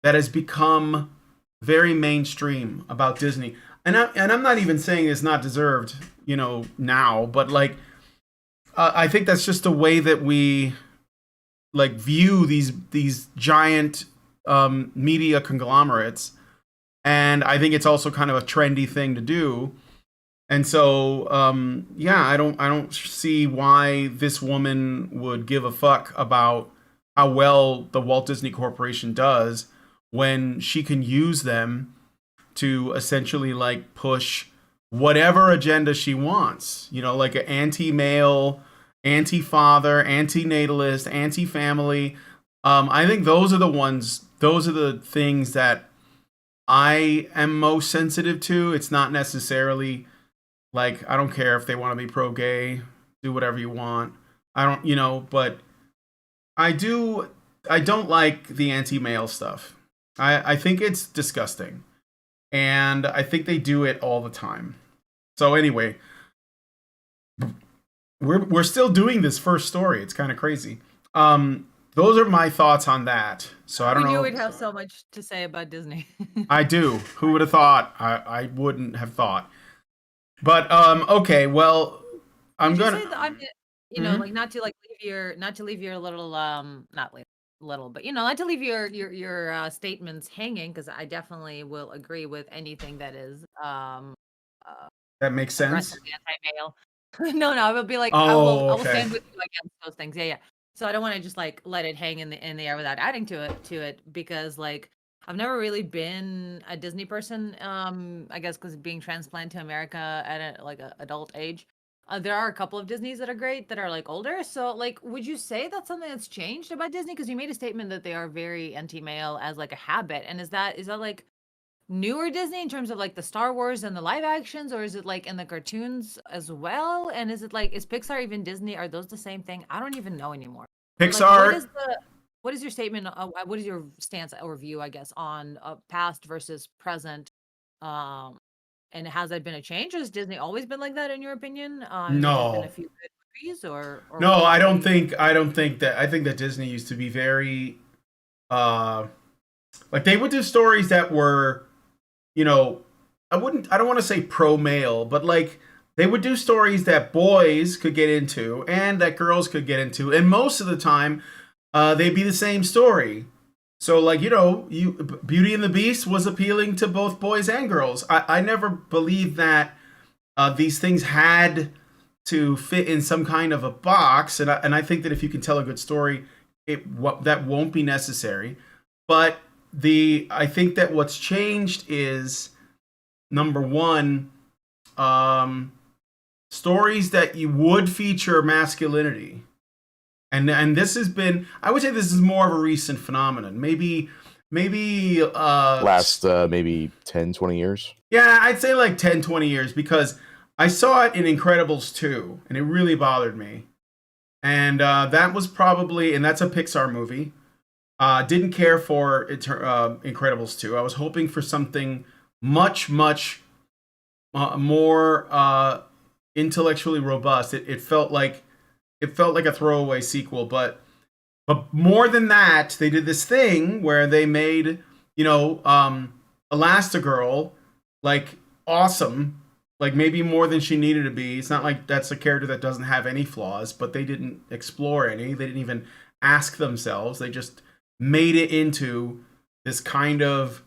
that has become very mainstream about Disney. And I'm not even saying it's not deserved, now, but I think that's just the way that we view these giant media conglomerates. And I think it's also kind of a trendy thing to do. And so, I don't see why this woman would give a fuck about how well the Walt Disney Corporation does when she can use them to essentially push whatever agenda she wants. An anti-male, anti-father, anti-natalist, anti-family. I think those are the things that I am most sensitive to. It's not necessarily I don't care if they want to be pro-gay, do whatever you want. I don't, but I don't like the anti-male stuff. I think it's disgusting. And I think they do it all the time. So anyway, we're still doing this first story. It's kind of crazy. Those are my thoughts on that. So I don't know. You would have so much to say about Disney. I do. Who would have thought? I wouldn't have thought. But okay, well, I'm gonna. Not to leave your little not little, but not to leave your statements hanging, because I definitely will agree with anything that is that makes sense. Anti-male. No, I will be I will stand with you against those things. Yeah. So I don't want to just let it hang in the air without adding to it, because I've never really been a Disney person. I guess because being transplanted to America at a adult age. There are a couple of Disneys that are great that are older. So would you say that's something that's changed about Disney? Because you made a statement that they are very anti-male as a habit, and is that newer Disney in terms of the Star Wars and the live actions, or is it in the cartoons as well? And is it is Pixar even Disney? Are those the same thing? I don't even know anymore. Pixar. What is your statement? What is your stance or view, I guess, on past versus present? And has that been a change, or has Disney always been like that in your opinion? No. There's been a few movies or No, I don't think that. I think that Disney used to be very like they would do stories that were, you know, I don't want to say pro male, but like they would do stories that boys could get into and that girls could get into, and most of the time they'd be the same story. So like, you know, Beauty and the Beast was appealing to both boys and girls. I never believed that these things had to fit in some kind of a box, and I think that if you can tell a good story, that won't be necessary. But I think that what's changed is, number one, stories that you would feature masculinity, and this has been, I would say this is more of a recent phenomenon. Maybe last maybe 10, 20 years. Yeah, I'd say like 10, 20 years, because I saw it in Incredibles 2, and it really bothered me. And that was probably, and that's a Pixar movie. Didn't care for Incredibles 2. I was hoping for something much, much more intellectually robust. It felt like a throwaway sequel, but more than that, they did this thing where they made, you know, Elastigirl like awesome, like maybe more than she needed to be. It's not like that's a character that doesn't have any flaws, but they didn't explore any. They didn't even ask themselves. They just made it into this kind of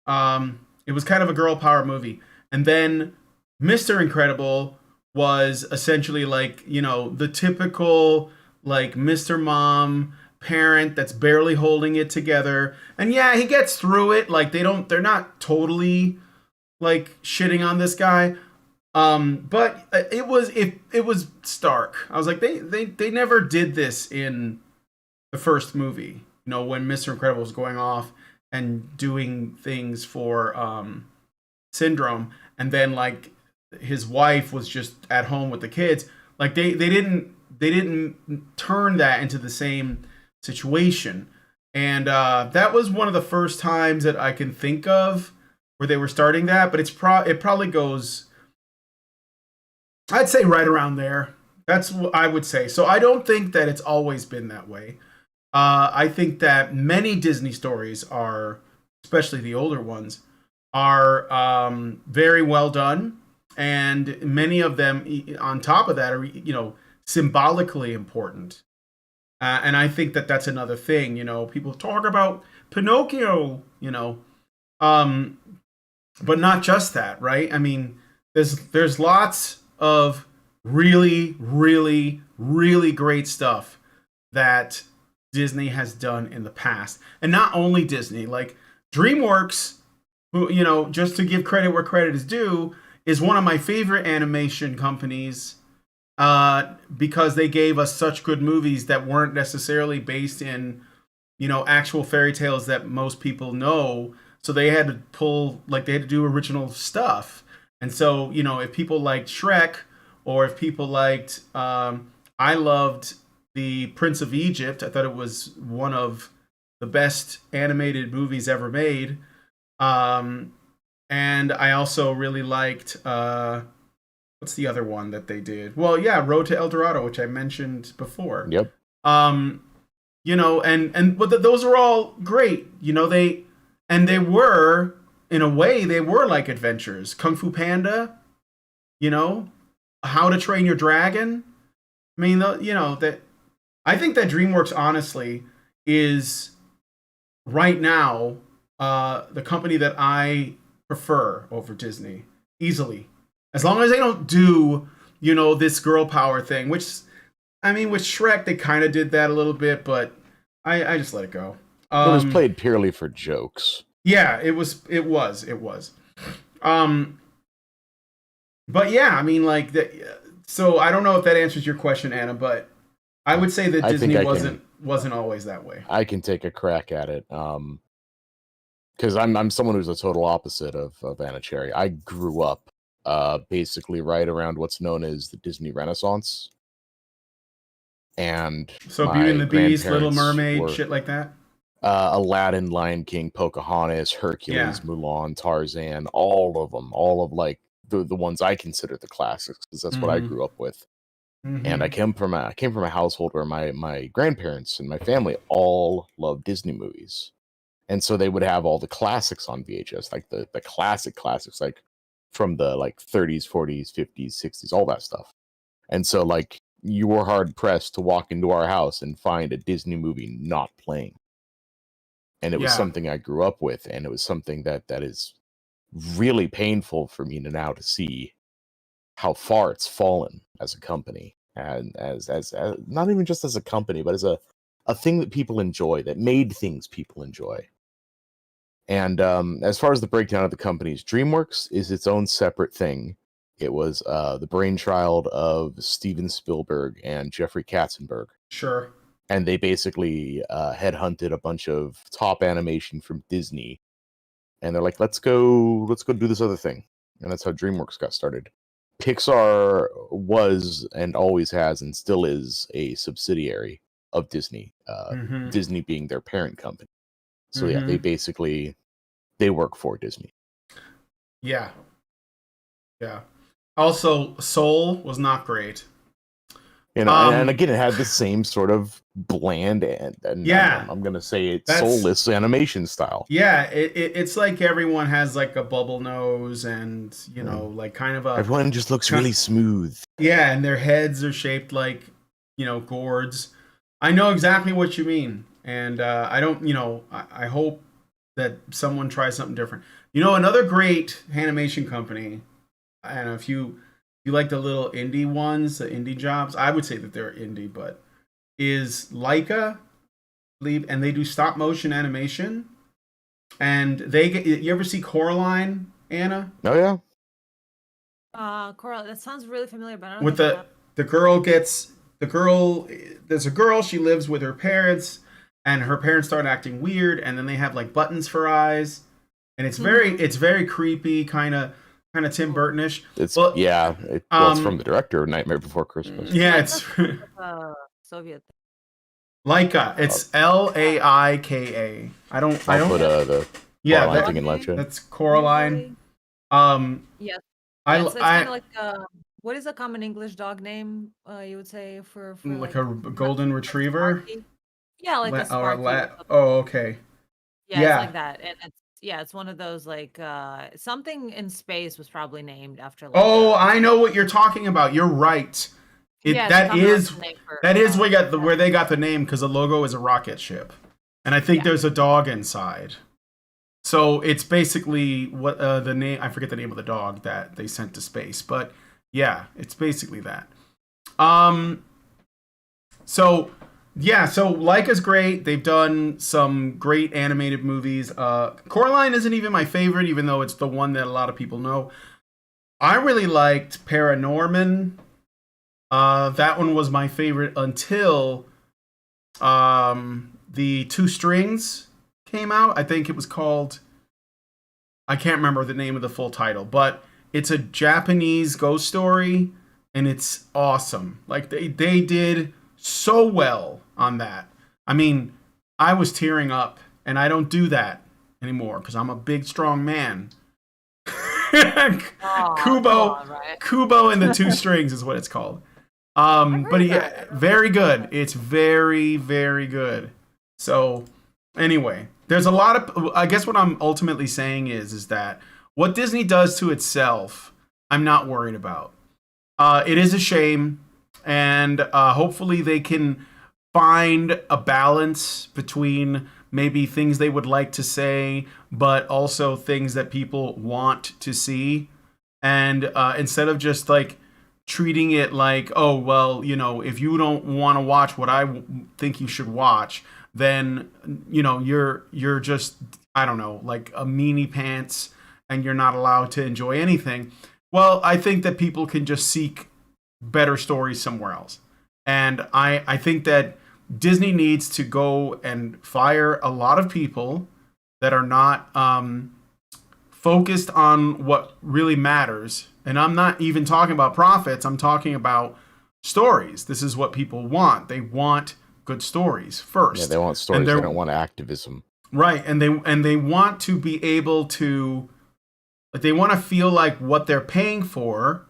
it was kind of a girl power movie. And then Mr. Incredible was essentially like, you know, the typical like Mr. Mom parent that's barely holding it together. And yeah, he gets through it. Like they're not totally like shitting on this guy. But it was stark. I was like, they never did this in the first movie. You know, when Mr. Incredible was going off and doing things for Syndrome, and then like his wife was just at home with the kids. Like they didn't turn that into the same situation. And that was one of the first times that I can think of where they were starting that, but it probably goes, I'd say right around there. That's what I would say. So I don't think that it's always been that way. I think that many Disney stories are, especially the older ones, are very well done, and many of them, on top of that, are, you know, symbolically important. And I think that that's another thing. You know, people talk about Pinocchio, you know, but not just that, right? I mean, there's lots of really, really, really great stuff that Disney has done in the past. And not only Disney, like DreamWorks, who, you know, just to give credit where credit is due, is one of my favorite animation companies, because they gave us such good movies that weren't necessarily based in, you know, actual fairy tales that most people know. So they had to do original stuff. And so, you know, if people liked Shrek, or if people liked, I loved The Prince of Egypt. I thought it was one of the best animated movies ever made. And I also really liked, what's the other one that they did? Well, yeah, Road to El Dorado, which I mentioned before. Yep. You know, but those are all great. You know, they were, in a way, they were like adventures. Kung Fu Panda, you know, How to Train Your Dragon. I mean, you know, that I think that DreamWorks, honestly, is right now the company that I prefer over Disney, easily. As long as they don't do, you know, this girl power thing, which, I mean, with Shrek, they kind of did that a little bit, but I just let it go. It was played purely for jokes. Yeah, it was. But yeah, I mean, like, so I don't know if that answers your question, Anna, but I would say that Disney wasn't always that way. I can take a crack at it. Because I'm someone who's a total opposite of Anna Cherry. I grew up basically right around what's known as the Disney Renaissance. And so Beauty and the Beast, Little Mermaid, shit like that? Aladdin, Lion King, Pocahontas, Hercules, Mulan, Tarzan, all of them. All of, like, the ones I consider the classics, because that's what I grew up with. And I came from a household where my grandparents and my family all loved Disney movies. And so they would have all the classics on VHS, like the classics, like from the like 30s, 40s, 50s, 60s, all that stuff. And so like you were hard pressed to walk into our house and find a Disney movie not playing. And it was something I grew up with, and it was something that is really painful for me now to see how far it's fallen as a company, and as not even just as a company, but as a thing that people enjoy, that made things people enjoy. And as far as the breakdown of the companies, DreamWorks is its own separate thing. It was the brainchild of Steven Spielberg and Jeffrey Katzenberg. Sure. And they basically headhunted a bunch of top animation from Disney, and they're like, let's go do this other thing. And that's how DreamWorks got started. Pixar was and always has and still is a subsidiary of Disney, Disney being their parent company. So yeah, they work for Disney. Yeah. Also, Soul was not great. You know, and again, it had the same sort of bland and I'm gonna say it's soulless animation style. Yeah, it's like everyone has like a bubble nose, and you know, like kind of everyone just looks really smooth. Yeah, and their heads are shaped like, you know, gourds. I know exactly what you mean, and I don't, you know, I hope that someone tries something different. You know, another great animation company, and if you like the little indie ones, the indie jobs, I would say that they're indie, but is Laika, I believe, and they do stop motion animation. And you ever see Coraline, Anna? Oh yeah. Coraline, that sounds really familiar, but I don't with the girl, there's a girl, she lives with her parents, and her parents start acting weird, and then they have like buttons for eyes, and it's very creepy, kind of Tim Burton-ish. It's it's from the director of Nightmare Before Christmas. Yeah, it's Soviet. Laika. It's Laika. I don't put the Coraline thing in live chat. That's Coraline. Yes. It's kind of like what is a common English dog name? You would say for like a golden retriever. Yeah, like a Sparky. Oh, okay. Yeah, it's like that, and it's one of those like something in space was probably named after. Like, I know what you're talking about. You're right. That is where they got the name, because the logo is a rocket ship, and I think there's a dog inside. So it's basically what the name. I forget the name of the dog that they sent to space, but yeah, it's basically that. So Laika's great. They've done some great animated movies. Coraline isn't even my favorite, even though it's the one that a lot of people know. I really liked Paranorman. That one was my favorite until the Two Strings came out. I think it was called, I can't remember the name of the full title, but it's a Japanese ghost story, and it's awesome. Like they did so well on that. I mean, I was tearing up, and I don't do that anymore because I'm a big, strong man. Kubo and the Two Strings is what it's called. But yeah, very good. It's very, very good. So anyway, there's a lot of, I guess what I'm ultimately saying is that what Disney does to itself, I'm not worried about. It is a shame, and hopefully they can find a balance between maybe things they would like to say, but also things that people want to see. And instead of just like treating it like, oh, well, you know, if you don't want to watch what I think you should watch, then, you know, you're just, I don't know, like a meanie pants, and you're not allowed to enjoy anything. Well, I think that people can just seek better stories somewhere else. And I think that Disney needs to go and fire a lot of people that are not focused on what really matters. And I'm not even talking about profits. I'm talking about stories. This is what people want. They want good stories first. Yeah, they want stories. They don't want activism. Right. And they want to be able to, like, they want to feel like what they're paying for,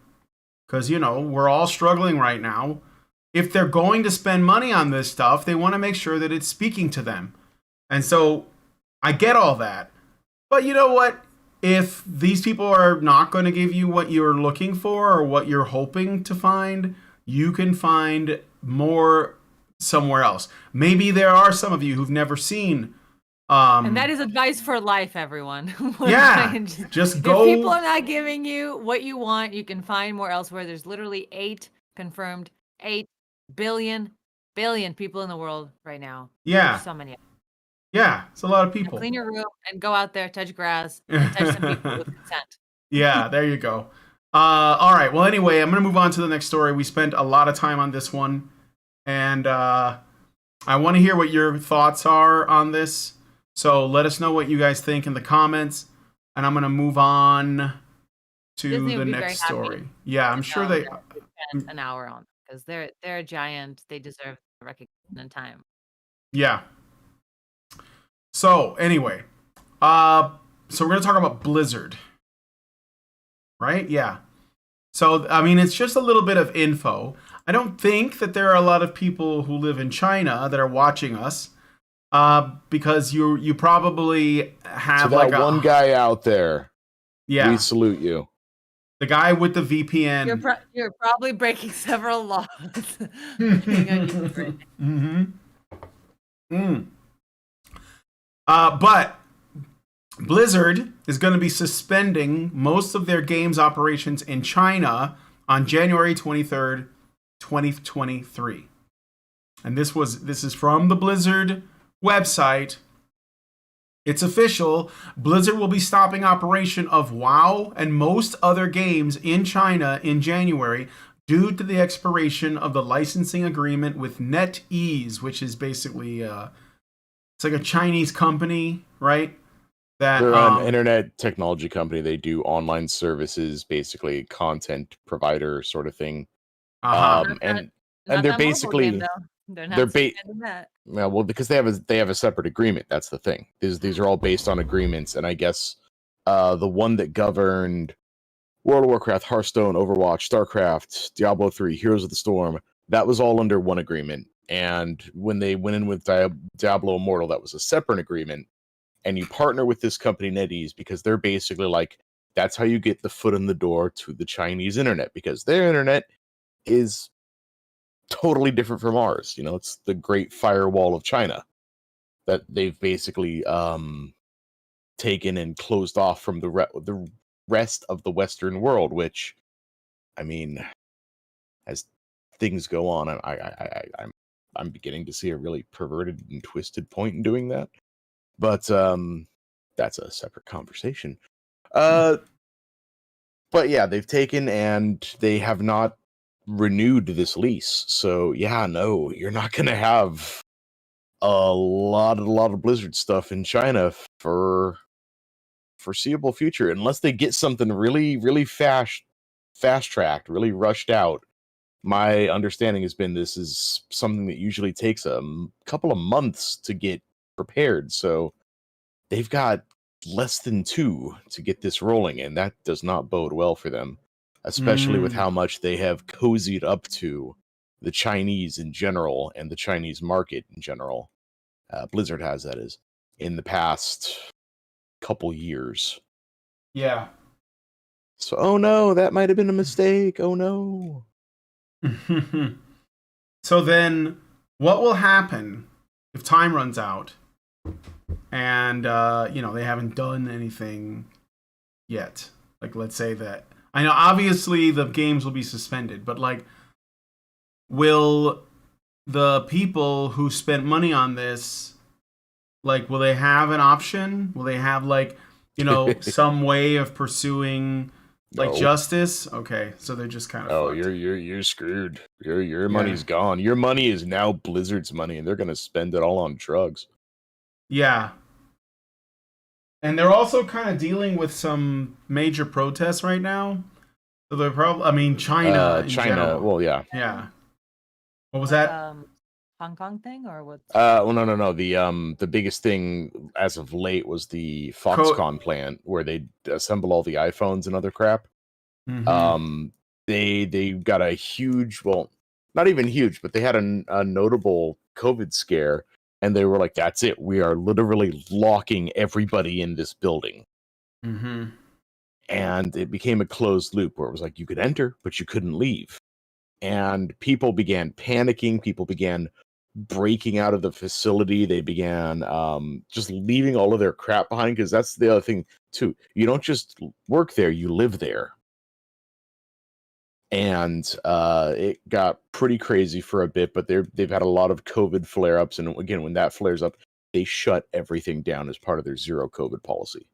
because, we're all struggling right now. If they're going to spend money on this stuff, they want to make sure that it's speaking to them. And so I get all that. But you know what? If these people are not going to give you what you're looking for or what you're hoping to find, you can find more somewhere else. Maybe there are some of you who've never seen. And that is advice for life, everyone. Yeah, just go. If people are not giving you what you want, you can find more elsewhere. There's literally 8 billion people in the world right now. Yeah. There's so many. Yeah, it's a lot of people. Now clean your room and go out there, touch grass, and touch some people with consent. Yeah, there you go. All right. Well, anyway, I'm going to move on to the next story. We spent a lot of time on this one, and I want to hear what your thoughts are on this. So let us know what you guys think in the comments, and I'm going to move on to Disney the next story. Yeah, I'm sure they spent an hour on because they're a giant. They deserve recognition and time. Yeah. So anyway, so we're going to talk about Blizzard. Right? Yeah. So, I mean, it's just a little bit of info. I don't think that there are a lot of people who live in China that are watching us, because you probably have to that one guy out there. Yeah. We salute you. The guy with the VPN. You're probably breaking several laws. But Blizzard is going to be suspending most of their games operations in China on January 23rd, 2023. And this is from the Blizzard website. It's official. Blizzard will be stopping operation of WoW and most other games in China in January due to the expiration of the licensing agreement with NetEase, which is basically it's like a Chinese company, right? They're an internet technology company. They do online services, basically content provider sort of thing. And they're basically well, because they have a separate agreement. That's the thing. These are all based on agreements, and I guess the one that governed World of Warcraft, Hearthstone, Overwatch, StarCraft, Diablo 3, Heroes of the Storm, that was all under one agreement. And when they went in with Diablo Immortal, that was a separate agreement. And you partner with this company, NetEase, because they're basically like, that's how you get the foot in the door to the Chinese internet, because their internet is totally different from ours. It's the Great Firewall of China that they've basically taken and closed off from the rest of the Western world, which, I mean, as things go on, I'm beginning to see a really perverted and twisted point in doing that. But that's a separate conversation. But yeah, they've taken and they have not renewed this lease. So yeah, no, you're not going to have a lot of Blizzard stuff in China for foreseeable future, unless they get something really fast-tracked, really rushed out. My understanding has been this is something that usually takes a couple of months to get prepared, so they've got less than 2 to get this rolling, and that does not bode well for them, especially with how much they have cozied up to the Chinese in general and the Chinese market in general. Blizzard has, that is, in the past couple years. Yeah. So, oh no, that might have been a mistake. Oh no. So then, what will happen if time runs out and they haven't done anything yet? Like, let's say that, I know obviously the games will be suspended, but like, will the people who spent money on this, like, will they have an option? Will they have like, some way of pursuing like justice? Okay, so they're just kind of you're screwed. Your money's gone. Your money is now Blizzard's money, and they're gonna spend it all on drugs. Yeah. And they're also kind of dealing with some major protests right now. So they're probably, China. China. Well, yeah. Yeah. What was that? Hong Kong thing or what? Well, no. The biggest thing as of late was the Foxconn plant where they assemble all the iPhones and other crap. Mm-hmm. they got a huge, well, not even huge, but they had a notable COVID scare, and they were like, "That's it. We are literally locking everybody in this building." Mm-hmm. And it became a closed loop where it was like you could enter, but you couldn't leave. And people began panicking. People began breaking out of the facility. They began just leaving all of their crap behind, because that's the other thing too. You don't just work there; you live there. And it got pretty crazy for a bit, but they've had a lot of COVID flare-ups, and again, when that flares up, they shut everything down as part of their zero COVID policy.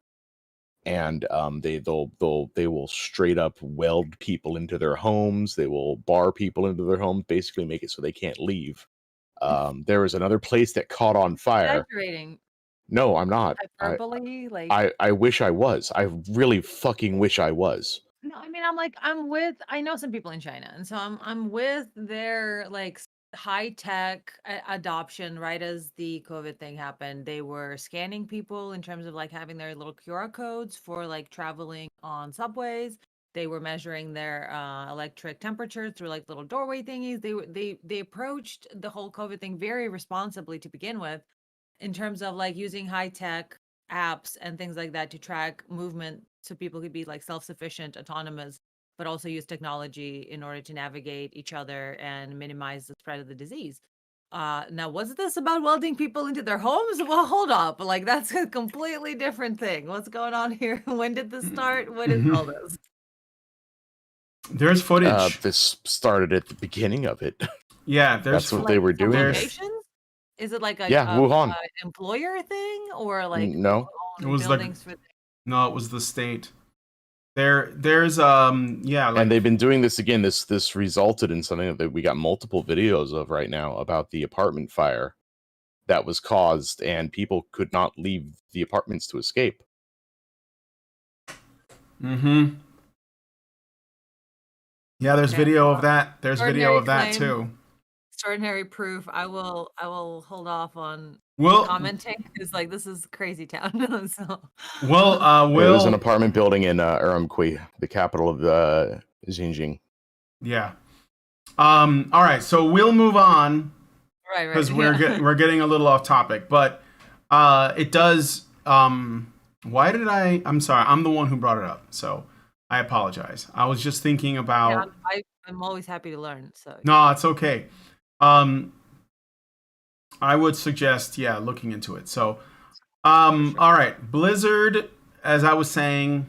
And they will straight up weld people into their homes. They will bar people into their homes, basically make it so they can't leave. There was another place that caught on fire. Exaggerating. No, I'm not. Hyperbole, like I wish I was. I really fucking wish I was. no, I mean, I know some people in China, and so I'm with their like high tech adoption. Right as the COVID thing happened, they were scanning people in terms of like having their little QR codes for like traveling on subways. They were measuring their electric temperature through like little doorway thingies. They approached the whole COVID thing very responsibly to begin with, in terms of like using high tech apps and things like that to track movement so people could be like self-sufficient, autonomous, but also use technology in order to navigate each other and minimize the spread of the disease. Now, was this about welding people into their homes? Well, hold up. Like, that's a completely different thing. What's going on here? When did this start? What is all this? There's footage. This started at the beginning of it. Yeah, that's what they were doing. Is it like a Wuhan employer thing, or like no? It was no, it was the state. There's and they've been doing this again. This resulted in something that we got multiple videos of right now about the apartment fire that was caused, and people could not leave the apartments to escape. Mm-hmm. Yeah, there's video of that. There's video of that too. Extraordinary proof. I will hold off on commenting, because like this is crazy town. So it was an apartment building in Urumqi, the capital of Xinjiang. Yeah. All right, so we'll move on. Right. Because we're getting a little off topic, but it does. I'm sorry, I'm the one who brought it up, so I apologize. I was just thinking about. Yeah, I'm always happy to learn. So no, it's okay. I would suggest, looking into it. So, all right, Blizzard, as I was saying,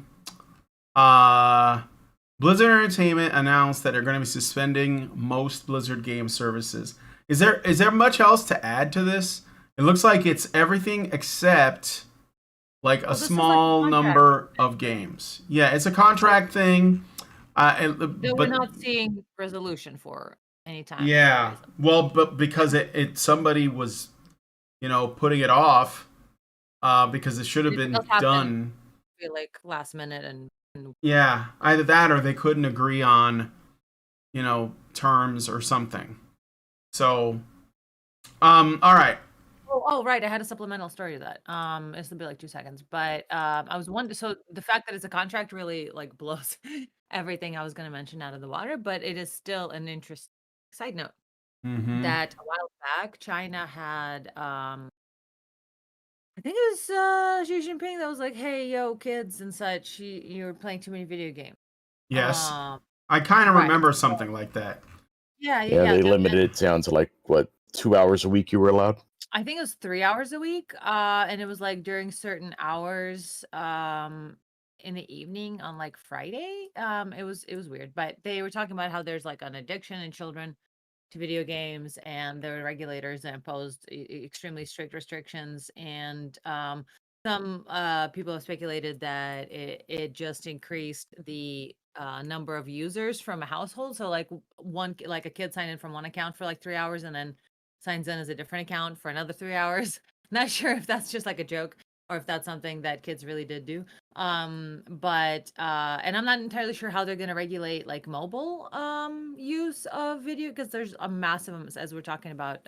Blizzard Entertainment announced that they're going to be suspending most Blizzard game services. Is there much else to add to this? It looks like it's everything except like a small number of games. Yeah, it's a contract thing. But we're not seeing resolution for any time. Yeah, well, but because it somebody was, putting it off, because it should have been done. Like last minute and yeah, either that or they couldn't agree on, terms or something. So, all right. Oh, right. I had a supplemental story to that. It's gonna be like 2 seconds, but I was wondering. So the fact that it's a contract really like blows everything I was going to mention out of the water, but it is still an interesting side note that a while back China had, I think it was Xi Jinping that was like, "Hey, yo, kids and such, you're playing too many video games." Yes, I kind of remember something like that. Yeah. They limited it down to like 2 hours a week you were allowed. I think it was 3 hours a week, and it was like during certain hours in the evening on like Friday. It was weird, but they were talking about how there's like an addiction in children to video games, and there were regulators that imposed extremely strict restrictions, and some people have speculated that it just increased the number of users from a household. So like a kid signed in from one account for like 3 hours and then signs in as a different account for another 3 hours. Not sure if that's just like a joke or if that's something that kids really did do. But and I'm not entirely sure how they're going to regulate like mobile use of video, because there's a massive, as we're talking about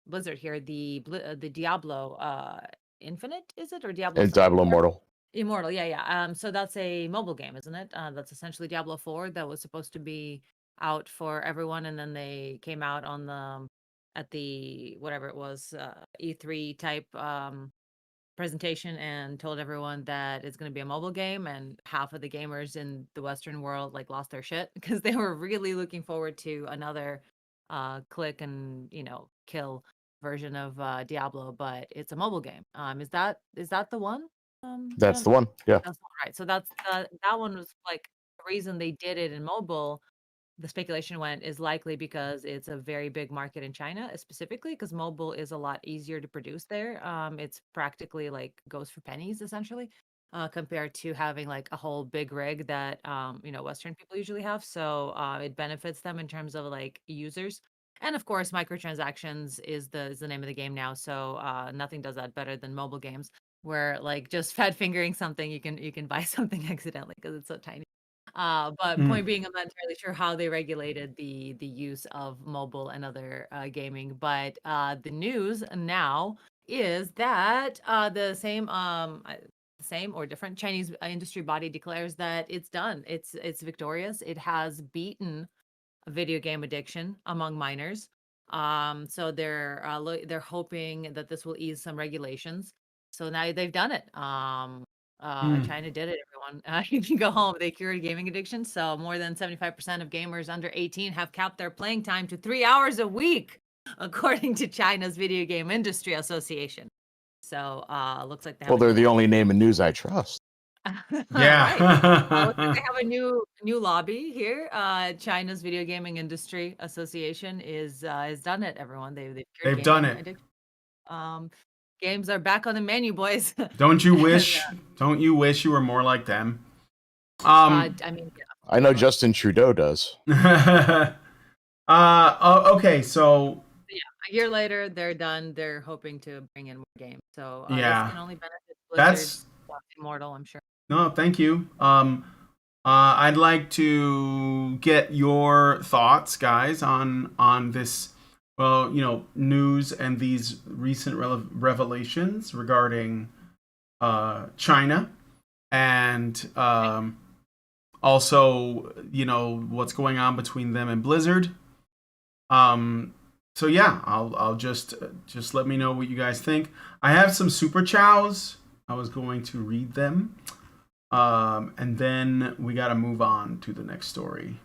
Blizzard here, the Diablo Infinite, is it, or Diablo? And Diablo Immortal. Immortal, yeah. So that's a mobile game, isn't it? That's essentially Diablo 4 that was supposed to be out for everyone, and then they came out on the at the whatever it was, E3 type presentation and told everyone that it's going to be a mobile game, and half of the gamers in the Western world like lost their shit because they were really looking forward to another click and kill version of Diablo, but it's a mobile game. Is that the one? That's the one. Yeah. That's all right. So that one was like the reason they did it in mobile. The speculation went is likely because it's a very big market in China, specifically because mobile is a lot easier to produce there. It's practically like goes for pennies essentially, compared to having like a whole big rig that Western people usually have. So it benefits them in terms of like users. And of course, microtransactions is the name of the game now. So nothing does that better than mobile games, where like just fat fingering something, you can buy something accidentally because it's so tiny. But point being, I'm not entirely sure how they regulated the use of mobile and other gaming. But the news now is that the same or different Chinese industry body declares that it's done. It's victorious. It has beaten video game addiction among minors. So they're hoping that this will ease some regulations. So now they've done it. China did it, everyone. You can go home. They cured gaming addiction. So more than 75% of gamers under 18 have capped their playing time to 3 hours a week, according to China's Video Game Industry Association. So looks like they have Well, they're the only name in news I trust. Yeah. Looks like they have a new lobby here. China's Video Gaming Industry Association is done it, everyone. They've done gaming it. addiction. Games are back on the menu, boys. Don't you wish? Don't you wish you were more like them? I mean, I know Justin Trudeau does. Okay, so yeah, a year later, they're done. They're hoping to bring in more games. So Yeah. this can only benefit Blizzard. That's Immortal, I'm sure. no, thank you. I'd like to get your thoughts, guys, on this. Well, news and these recent revelations regarding China, and also what's going on between them and Blizzard. So yeah, I'll just let me know what you guys think. I have some super chows. I was going to read them, and then we got to move on to the next story.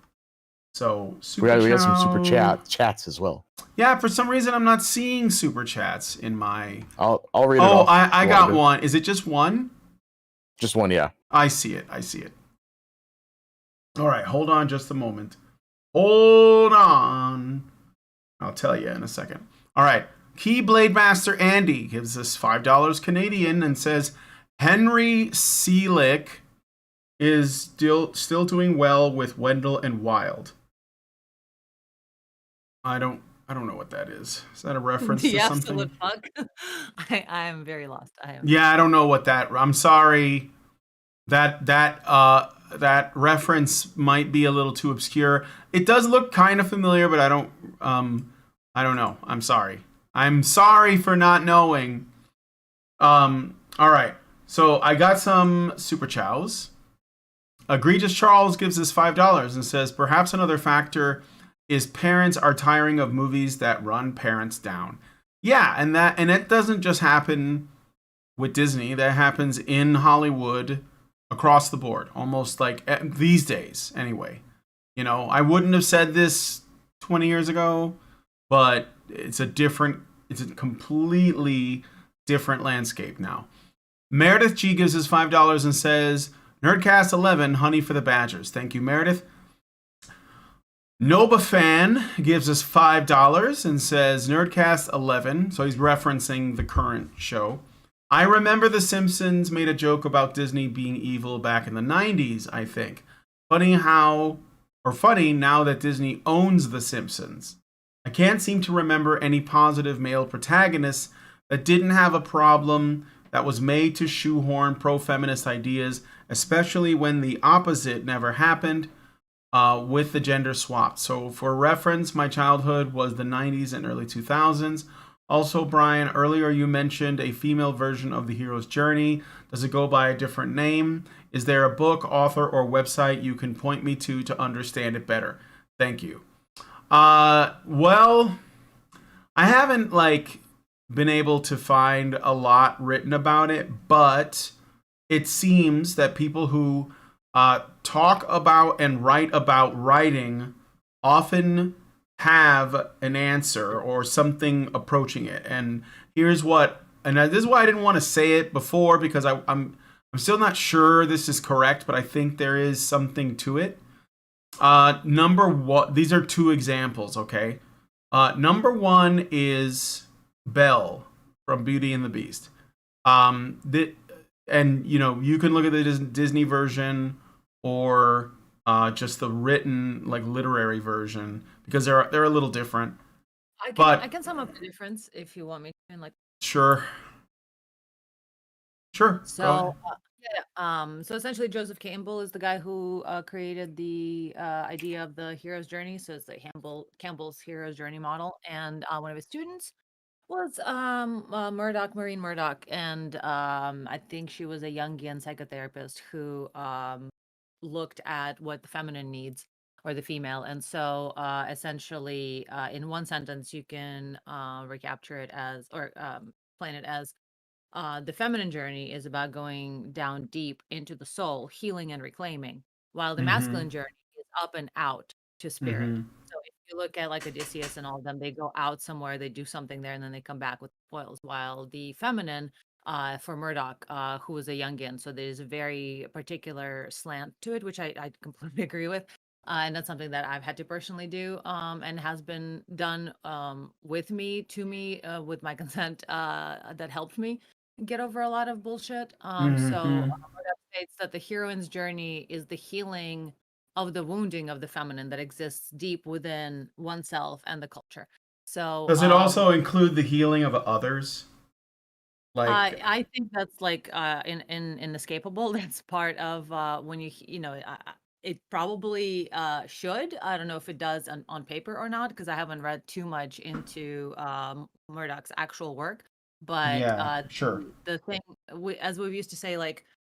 So we got some super chats as well. Yeah, for some reason I'm not seeing super chats in my. I'll read it. Oh, I got one. Is it just one? Just one, yeah. I see it. All right, hold on just a moment. Hold on. I'll tell you in a second. All right, Keyblade Master Andy gives us $5 Canadian and says Henry Selick is still doing well with Wendell and Wild. I don't know what that is. Is that a reference to something? Absolute fuck. I am very lost. Yeah, I don't know what that. I'm sorry. That reference might be a little too obscure. It does look kind of familiar, but I don't know. I'm sorry. I'm sorry for not knowing. All right. So I got some super chows. Egregious Charles gives us $5 and says perhaps another factor is parents are tiring of movies that run parents down. Yeah, and it doesn't just happen with Disney. That happens in Hollywood across the board, almost like these days anyway. I wouldn't have said this 20 years ago, but it's a completely different landscape now. Meredith G gives us $5 and says Nerdcast 11, honey for the Badgers. Thank you, Meredith. Noba Fan gives us $5 and says Nerdcast 11. So he's referencing the current show. I remember The Simpsons made a joke about Disney being evil back in the 90s, I think. Funny now that Disney owns The Simpsons. I can't seem to remember any positive male protagonists that didn't have a problem that was made to shoehorn pro-feminist ideas, especially when the opposite never happened with the gender swap. So for reference, my childhood was the 90s and early 2000s. Also, Brian, earlier you mentioned a female version of the hero's journey. Does it go by a different name? Is there a book, author, or website you can point me to understand it better? Thank you. Well, I haven't been able to find a lot written about it, but it seems that people who talk about and write about writing often have an answer or something approaching it. And here's what, and this is why I didn't want to say it before, because I'm still not sure this is correct, but I think there is something to it. Number one, these are two examples, okay? Number one is Belle from Beauty and the Beast. And you can look at the Disney version or just the written literary version, because they're a little different. I can sum up the difference if you want me to. Sure. So so essentially Joseph Campbell is the guy who created the idea of the hero's journey. So it's the Campbell's hero's journey model, and one of his students was Maureen Murdoch, and I think she was a Jungian psychotherapist who looked at what the feminine needs, or the female. And so essentially in one sentence you can recapture it as, or explain it as, the feminine journey is about going down deep into the soul, healing and reclaiming, while the masculine journey is up and out to spirit. So if you look at Odysseus and all of them, they go out somewhere, they do something there, and then they come back with spoils. While the feminine, for Murdoch, who was a Jungian, so there's a very particular slant to it, which I completely agree with. And that's something that I've had to personally do, and has been done with me, to me, with my consent, that helped me get over a lot of bullshit. Murdoch states that the heroine's journey is the healing of the wounding of the feminine that exists deep within oneself and the culture. So does it also include the healing of others? I think that's inescapable. That's part of when it probably should. I don't know if it does on paper or not, because I haven't read too much into Murdoch's actual work. But sure. The thing, as we used to say,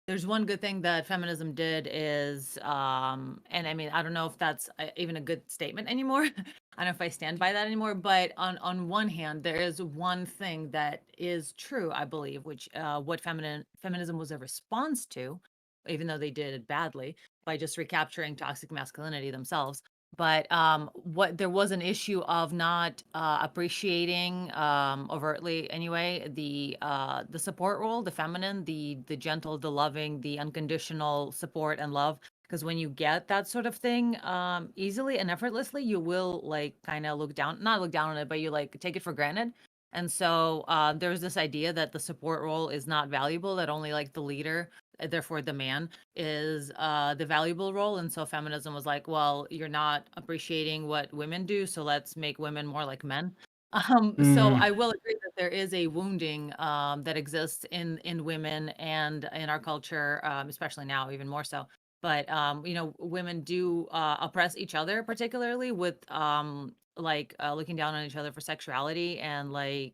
there's one good thing that feminism did is, and I mean, I don't know if that's even a good statement anymore. I don't know if I stand by that anymore. But on one hand, there is one thing that is true, I believe, which what feminism was a response to, even though they did it badly by just recapturing toxic masculinity themselves. But what there was an issue of not appreciating, overtly anyway, the support role, the feminine, the gentle, the loving, the unconditional support and love. Because when you get that sort of thing easily and effortlessly, you will kind of not look down on it, but you take it for granted. And so there's this idea that the support role is not valuable, that only the leader, therefore the man, is the valuable role. And so feminism was like, well, you're not appreciating what women do, so let's make women more like men. So I will agree that there is a wounding that exists in women and in our culture, especially now, even more so. But women do oppress each other, particularly with looking down on each other for sexuality, and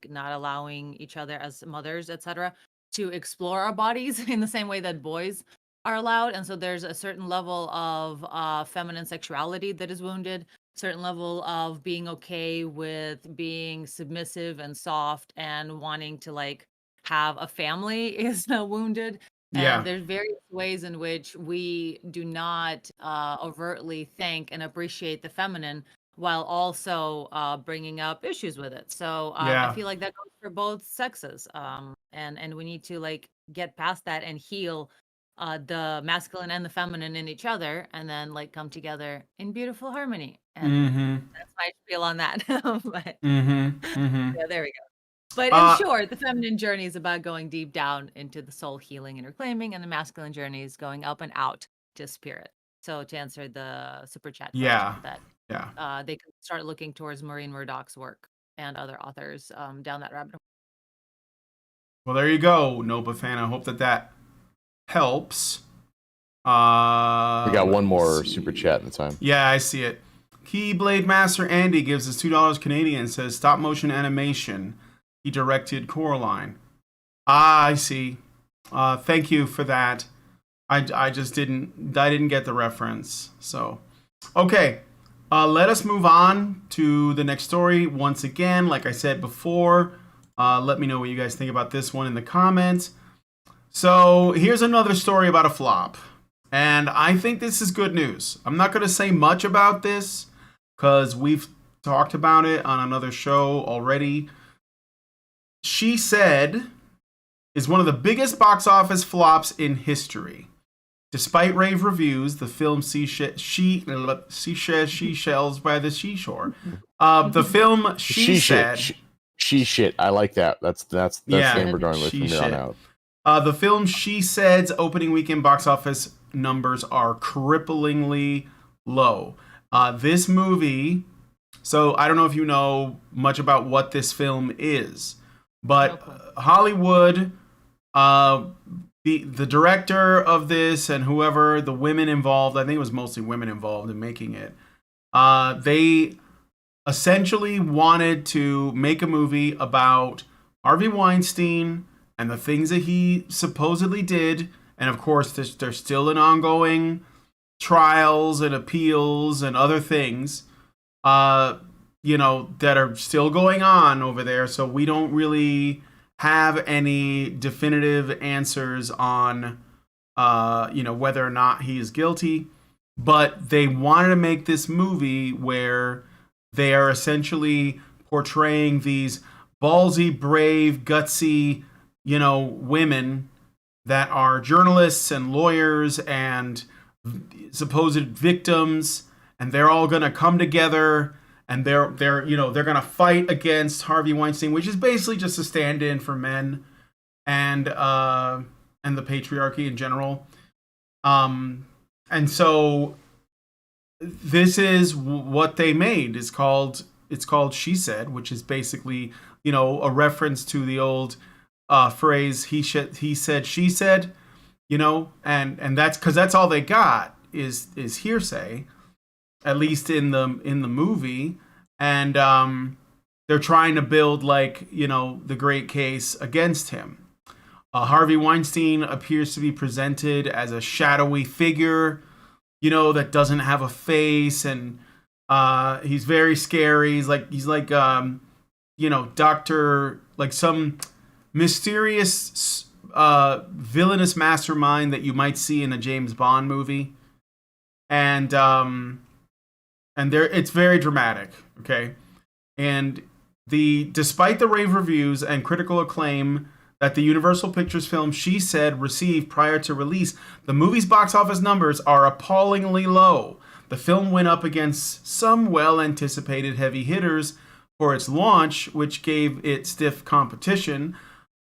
not allowing each other as mothers, etc., to explore our bodies in the same way that boys are allowed. And so there's a certain level of feminine sexuality that is wounded, certain level of being okay with being submissive and soft and wanting to have a family is wounded. And there's various ways in which we do not overtly thank and appreciate the feminine, while also bringing up issues with it. So I feel like that goes for both sexes. And we need to get past that and heal the masculine and the feminine in each other, and then come together in beautiful harmony. And that's my spiel on that. But yeah, there we go. But in short, the feminine journey is about going deep down into the soul, healing and reclaiming, and the masculine journey is going up and out to spirit. So to answer the super chat question, that they can start looking towards Maureen Murdoch's work and other authors down that rabbit hole. Well, there you go, Nova fan. I hope that helps. We got one more super chat in the time. Yeah, I see it. Keyblade Master Andy gives us $2 Canadian and says, stop motion animation. he directed Coraline. Ah, I see. Thank you for that. I didn't get the reference. So, okay. Let us move on to the next story. Once again, like I said before, let me know what you guys think about this one in the comments. So here's another story about a flop. And I think this is good news. I'm not going to say much about this because we've talked about it on another show already. She Said is one of the biggest box office flops in history. Despite rave reviews, the film Seashells by the Seashore. The film She Said. She Shit. I like that. That's the name we're going with from here on out. The film She Said's opening weekend box office numbers are cripplingly low. This movie, so I don't know if you know much about what this film is, but Hollywood, the director of this and whoever, the women involved, I think it was mostly women involved in making it, they essentially wanted to make a movie about Harvey Weinstein and the things that he supposedly did. And of course, there's still an ongoing trials and appeals and other things, that are still going on over there. So we don't really have any definitive answers on, whether or not he is guilty. But they wanted to make this movie where they are essentially portraying these ballsy, brave, gutsy, women that are journalists and lawyers and supposed victims, and they're all gonna come together and they're gonna fight against Harvey Weinstein, which is basically just a stand-in for men and the patriarchy in general. And so this is what they made. It's called She Said, which is basically a reference to the old phrase he said, she said, and that's because that's all they got is hearsay, at least in the movie. And they're trying to build the great case against him. Harvey Weinstein appears to be presented as a shadowy figure, that doesn't have a face, and he's very scary. He's like Doctor, like some mysterious villainous mastermind that you might see in a James Bond movie. And it's very dramatic, okay? And despite the rave reviews and critical acclaim that the Universal Pictures film She Said received prior to release, the movie's box office numbers are appallingly low. The film went up against some well-anticipated heavy hitters for its launch, which gave it stiff competition.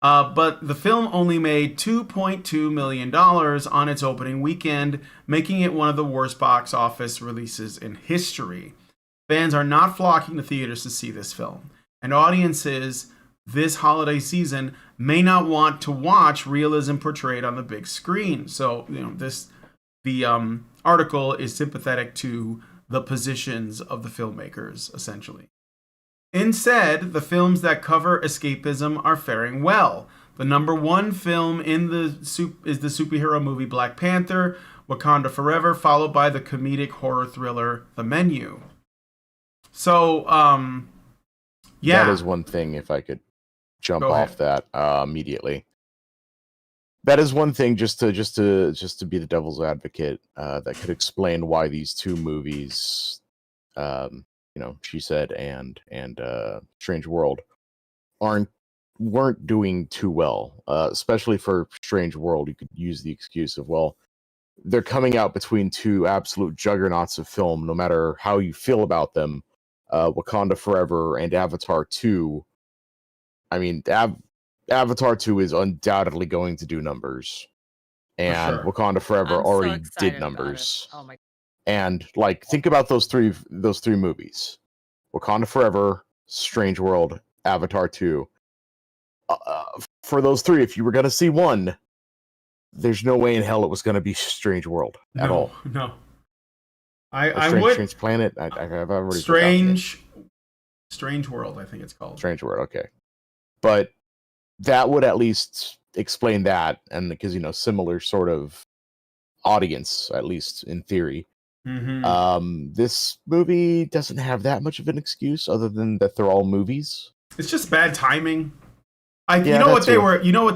But the film only made $2.2 million on its opening weekend, making it one of the worst box office releases in history. Fans are not flocking to theaters to see this film, and audiences this holiday season may not want to watch realism portrayed on the big screen. So, the article is sympathetic to the positions of the filmmakers, essentially. Instead, the films that cover escapism are faring well. The number one film is the superhero movie Black Panther, Wakanda Forever, followed by the comedic horror thriller The Menu. So, yeah. That is one thing, if I could jump off that immediately. That is one thing, just to be the devil's advocate, that could explain why these two movies, She Said and Strange World, weren't doing too well. Especially for Strange World, you could use the excuse of, well, they're coming out between two absolute juggernauts of film, no matter how you feel about them. Wakanda Forever and Avatar 2. I mean, Avatar 2 is undoubtedly going to do numbers. And sure. Wakanda Forever already did numbers. Oh my! And think about those three movies: Wakanda Forever, Strange World, Avatar 2. For those three, if you were going to see one, there's no way in hell it was going to be Strange World at all. No. Strange Planet. I've already Strange World, I think it's called. Strange World. Okay. but that would at least explain that, and because similar sort of audience, at least in theory. This movie doesn't have that much of an excuse other than that they're all movies. It's just bad timing. You know what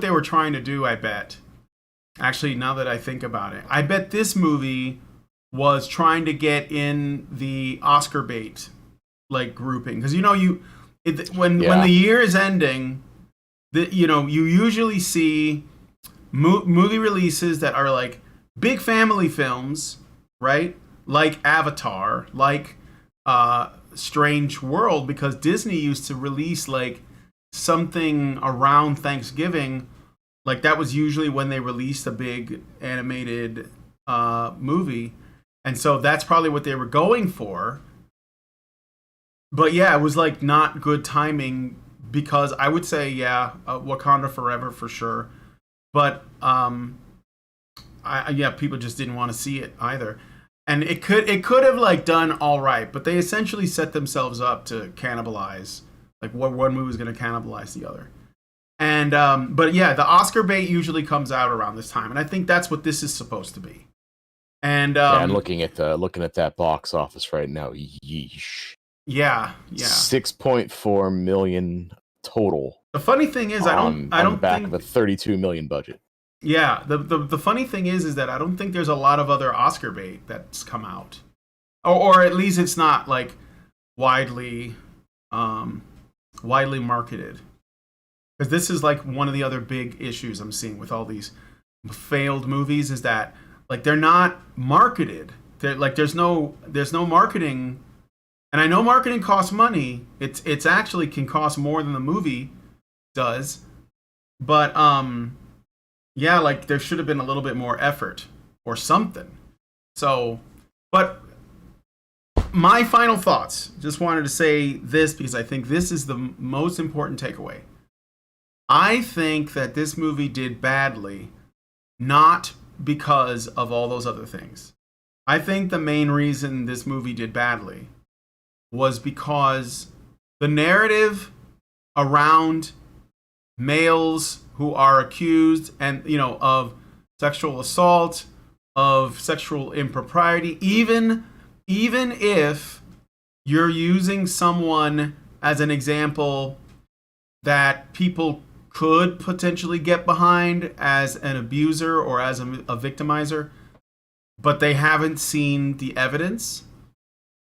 they were trying to do, I bet. Actually, now that I think about it, I bet this movie was trying to get in the Oscar bait like grouping, because when the year is ending, you usually see movie releases that are like big family films, right? Like Avatar, like Strange World, because Disney used to release like something around Thanksgiving. Like that was usually when they released a big animated movie. And so that's probably what they were going for. But yeah, it was like not good timing, because I would say, Wakanda Forever for sure. But people just didn't want to see it either. And it could have like done all right, but they essentially set themselves up to cannibalize. Like one movie was going to cannibalize the other. And but yeah, the Oscar bait usually comes out around this time, and I think that's what this is supposed to be. And and looking at that box office right now, yeesh. Yeah. 6.4 million total. The funny thing is, I don't back think of a 32 million budget. Yeah, the funny thing is that I don't think there's a lot of other Oscar bait that's come out, or at least it's not like widely marketed. Because this is like one of the other big issues I'm seeing with all these failed movies, is that like they're not marketed. They're like there's no marketing, and I know marketing costs money. It's actually can cost more than the movie does, but yeah, like there should have been a little bit more effort or something. So, but my final thoughts. Just wanted to say this because I think this is the most important takeaway. I think that this movie did badly, not because of all those other things. I think the main reason this movie did badly was because the narrative around males who are accused and of sexual assault, of sexual impropriety, even if you're using someone as an example that people could potentially get behind as an abuser or as a victimizer, but they haven't seen the evidence,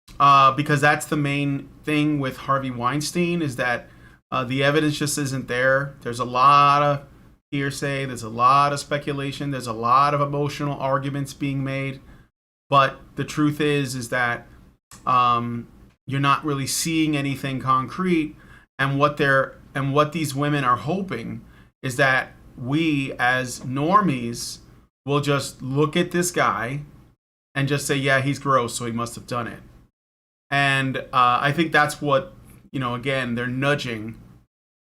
because that's the main thing with Harvey Weinstein, is that the evidence just isn't there. There's a lot of hearsay, there's a lot of speculation, there's a lot of emotional arguments being made, but the truth is that you're not really seeing anything concrete. And what these women are hoping is that we as normies will just look at this guy and just say, yeah, he's gross, so he must have done it. And I think that's what, again, they're nudging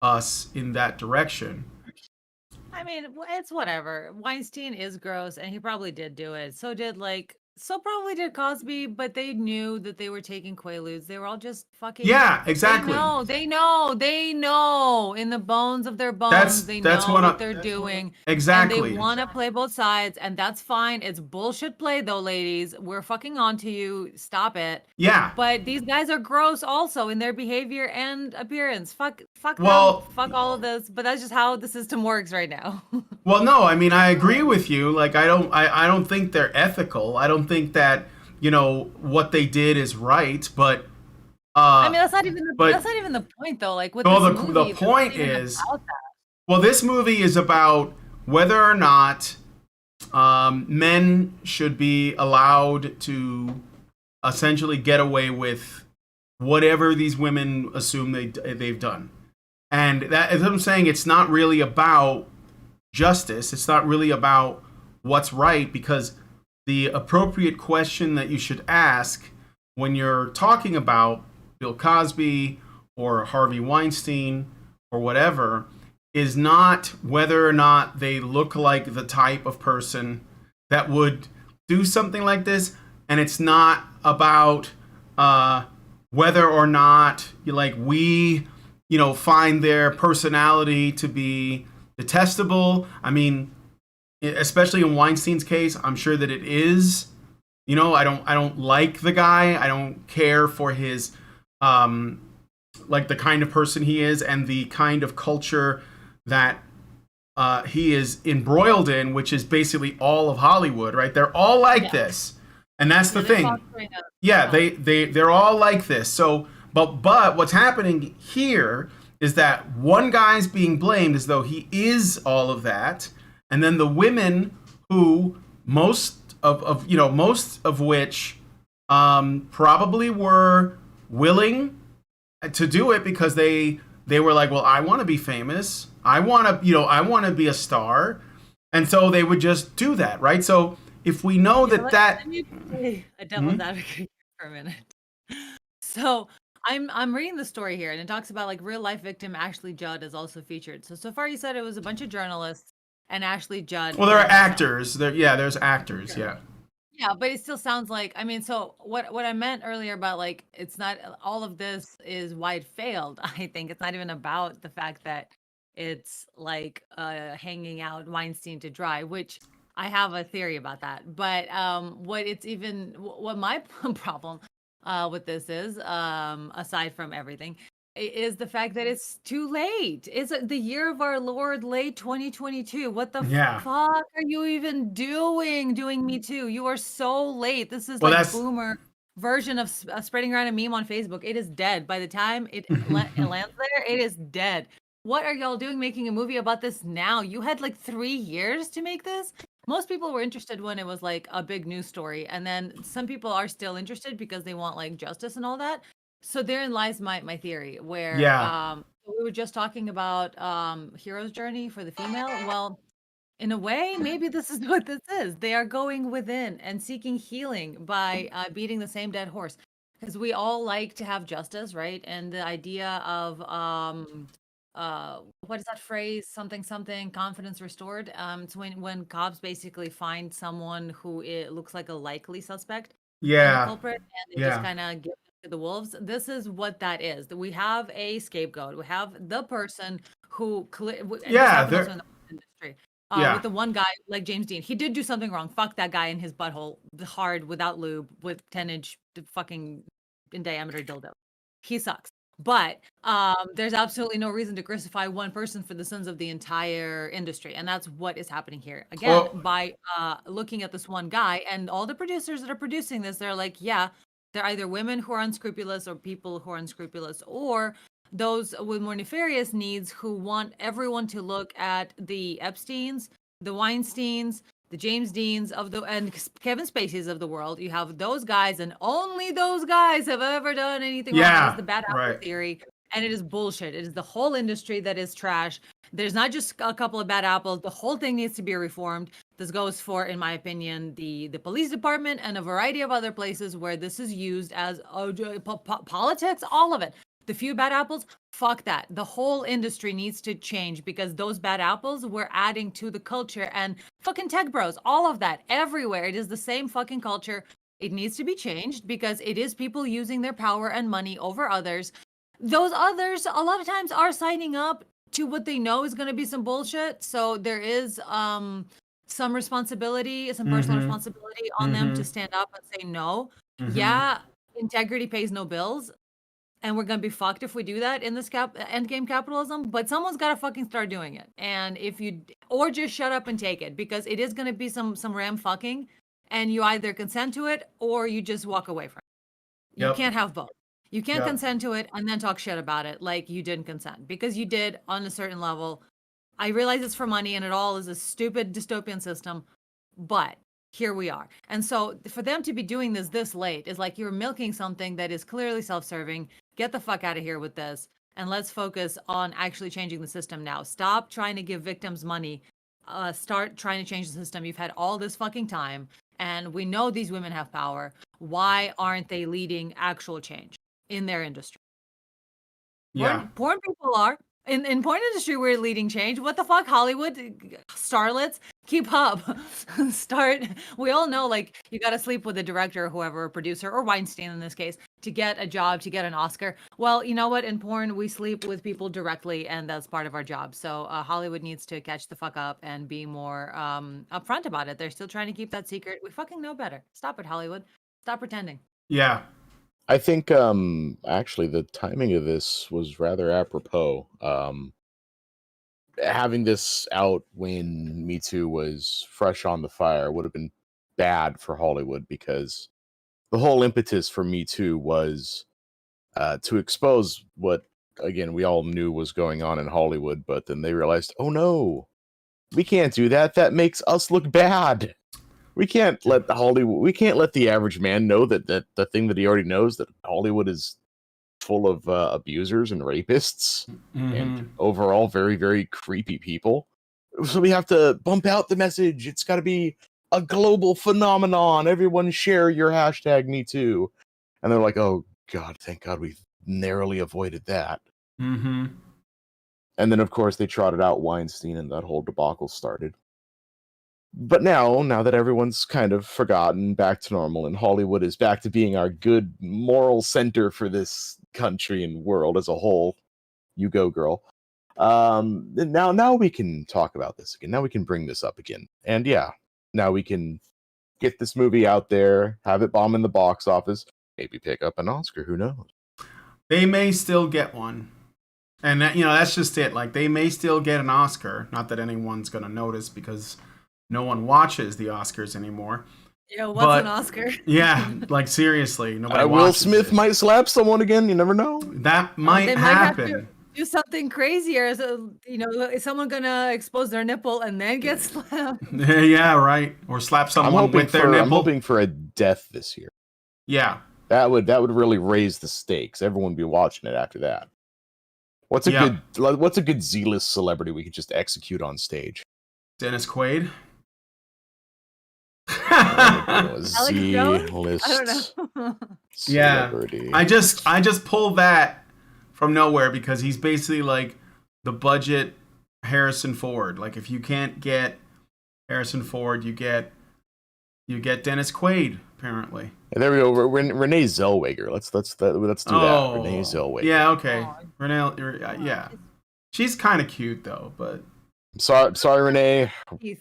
us in that direction. I mean, it's whatever. Weinstein is gross, and he probably did do it. So probably did Cosby, but they knew that they were taking Quaaludes. They were all just fucking... Yeah, exactly. They know in the bones of their bones. They know what they're doing. Exactly. And they want to play both sides, and that's fine. It's bullshit play, though, ladies. We're fucking on to you. Stop it. Yeah. But these guys are gross also in their behavior and appearance. Fuck them. Fuck all of this. But that's just how the system works right now. Well, no, I mean, I agree with you. Like, I don't think they're ethical. I don't think that what they did is right, but I mean, that's not even the point, though. Like, with the point is, well, this movie is about whether or not men should be allowed to essentially get away with whatever these women assume they've done, and that, as I'm saying, it's not really about justice. It's not really about what's right, because the appropriate question that you should ask when you're talking about Bill Cosby or Harvey Weinstein or whatever is not whether or not they look like the type of person that would do something like this, and it's not about whether or not we find their personality to be detestable. I mean, especially in Weinstein's case, I'm sure that it is. I don't like the guy. I don't care for his like the kind of person he is and the kind of culture that he is embroiled in, which is basically all of Hollywood, right? They're all like this. And that's the thing. Yeah, they're all like this. So but what's happening here is that one guy's being blamed as though he is all of that, and then the women who most of which probably were willing to do it because they were like, well, I want to be famous. I want to be a star. And so they would just do that, right? So if we know let me play a devil's advocate for a minute. So I'm reading the story here, and it talks about like real life victim Ashley Judd is also featured. So far you said it was a bunch of journalists and Ashley Judd. Well, there are actors. There's actors. Sure. Yeah. Yeah, but it still sounds like, I mean, so what I meant earlier about like, it's not, all of this is why it failed. I think it's not even about the fact that it's like hanging out Weinstein to dry, which I have a theory about that. But what my problem with this is, aside from everything, is the fact that it's too late. It's the year of our Lord, late 2022. What the fuck are you even doing Me Too? You are so late. This is boomer version of spreading around a meme on Facebook. It is dead. By the time it lands there, it is dead. What are y'all doing making a movie about this now? You had like 3 years to make this. Most people were interested when it was like a big news story. And then some people are still interested because they want like justice and all that. So therein lies my theory, where we were just talking about hero's journey for the female. Well, in a way, maybe this is what this is. They are going within and seeking healing by beating the same dead horse. Because we all like to have justice, right? And the idea of what is that phrase? Something, confidence restored. It's when cops basically find someone who looks like a likely suspect, and a culprit, and they just kind of give to the wolves. This is what that is. We have a scapegoat. We have the person who industry. With the one guy like James Dean, he did do something wrong. Fuck that guy in his butthole, hard, without lube, with 10-inch fucking in diameter dildo. He sucks. But there's absolutely no reason to crucify one person for the sins of the entire industry. And that's what is happening here. Again, by looking at this one guy, and all the producers that are producing this, they're like, yeah, they're either women who are unscrupulous or people who are unscrupulous, or those with more nefarious needs who want everyone to look at the Epsteins, the Weinsteins, the James Deans and Kevin Spacey's of the world. You have those guys, and only those guys have ever done anything wrong. It's the bad apple theory, and it is bullshit. It is the whole industry that is trash. There's not just a couple of bad apples. The whole thing needs to be reformed. This goes for, in my opinion, the police department and a variety of other places where this is used as politics, all of it. The few bad apples, fuck that. The whole industry needs to change, because those bad apples were adding to the culture, and fucking tech bros, all of that, everywhere. It is the same fucking culture. It needs to be changed because it is people using their power and money over others. Those others, a lot of times, are signing up to what they know is going to be some bullshit. So there is some responsibility, some personal responsibility on them to stand up and say no. Yeah, integrity pays no bills. And we're going to be fucked if we do that in this endgame capitalism. But someone's got to fucking start doing it. And or just shut up and take it, because it is going to be some ram fucking, and you either consent to it or you just walk away from it. You can't have both. You can't consent to it and then talk shit about it like you didn't consent, because you did on a certain level. I realize it's for money and it all is a stupid dystopian system, but here we are. And so for them to be doing this late is like you're milking something that is clearly self-serving. Get the fuck out of here with this, and let's focus on actually changing the system now. Stop trying to give victims money. Start trying to change the system. You've had all this fucking time, and we know these women have power. Why aren't they leading actual change in their industry? Porn people are. In porn industry, we're leading change. What the fuck? Hollywood starlets, keep up. Start. We all know, like, you got to sleep with the director, whoever, producer, or Weinstein in this case, to get a job, to get an Oscar. Well, you know what? In porn, we sleep with people directly, and that's part of our job. So Hollywood needs to catch the fuck up and be more upfront about it. They're still trying to keep that secret. We fucking know better. Stop it, Hollywood. Stop pretending. Yeah. I think actually the timing of this was rather apropos. Having this out when Me Too was fresh on the fire would have been bad for Hollywood, because the whole impetus for Me Too was to expose what, again, we all knew was going on in Hollywood, but then they realized, oh no, we can't do that. That makes us look bad. We can't let the average man know that the thing that he already knows, that Hollywood is full of abusers and rapists and overall very, very creepy people. So we have to bump out the message. It's got to be a global phenomenon. Everyone share your hashtag Me Too. And they're like, oh God, thank God we narrowly avoided that. Mm-hmm. And then, of course, they trotted out Weinstein and that whole debacle started. But now that everyone's kind of forgotten, back to normal, and Hollywood is back to being our good moral center for this country and world as a whole, you go, girl. Now we can talk about this again. Now we can bring this up again. And yeah, now we can get this movie out there, have it bomb in the box office, maybe pick up an Oscar, who knows? They may still get one. And that, that's just it. Like, they may still get an Oscar. Not that anyone's going to notice, because no one watches the Oscars anymore. Yeah, what's an Oscar? Yeah, like, seriously, nobody Will watches Smith it. might slap someone again. You never know. That might happen. Have to do something crazier. So, is someone gonna expose their nipple and then get slapped? Yeah, right. Or slap someone with their nipple. I'm hoping for a death this year. Yeah. That would really raise the stakes. Everyone would be watching it after that. What's a good Z-list celebrity we could just execute on stage? Dennis Quaid. Z-list. I don't know. Celebrity. I just pulled that from nowhere, because he's basically like the budget Harrison Ford. Like, if you can't get Harrison Ford, you get Dennis Quaid, apparently. And there we go. Renee Zellweger. Let's do that. Renee Zellweger. Yeah, okay. Renee, yeah. She's kind of cute though, but sorry, Renee. We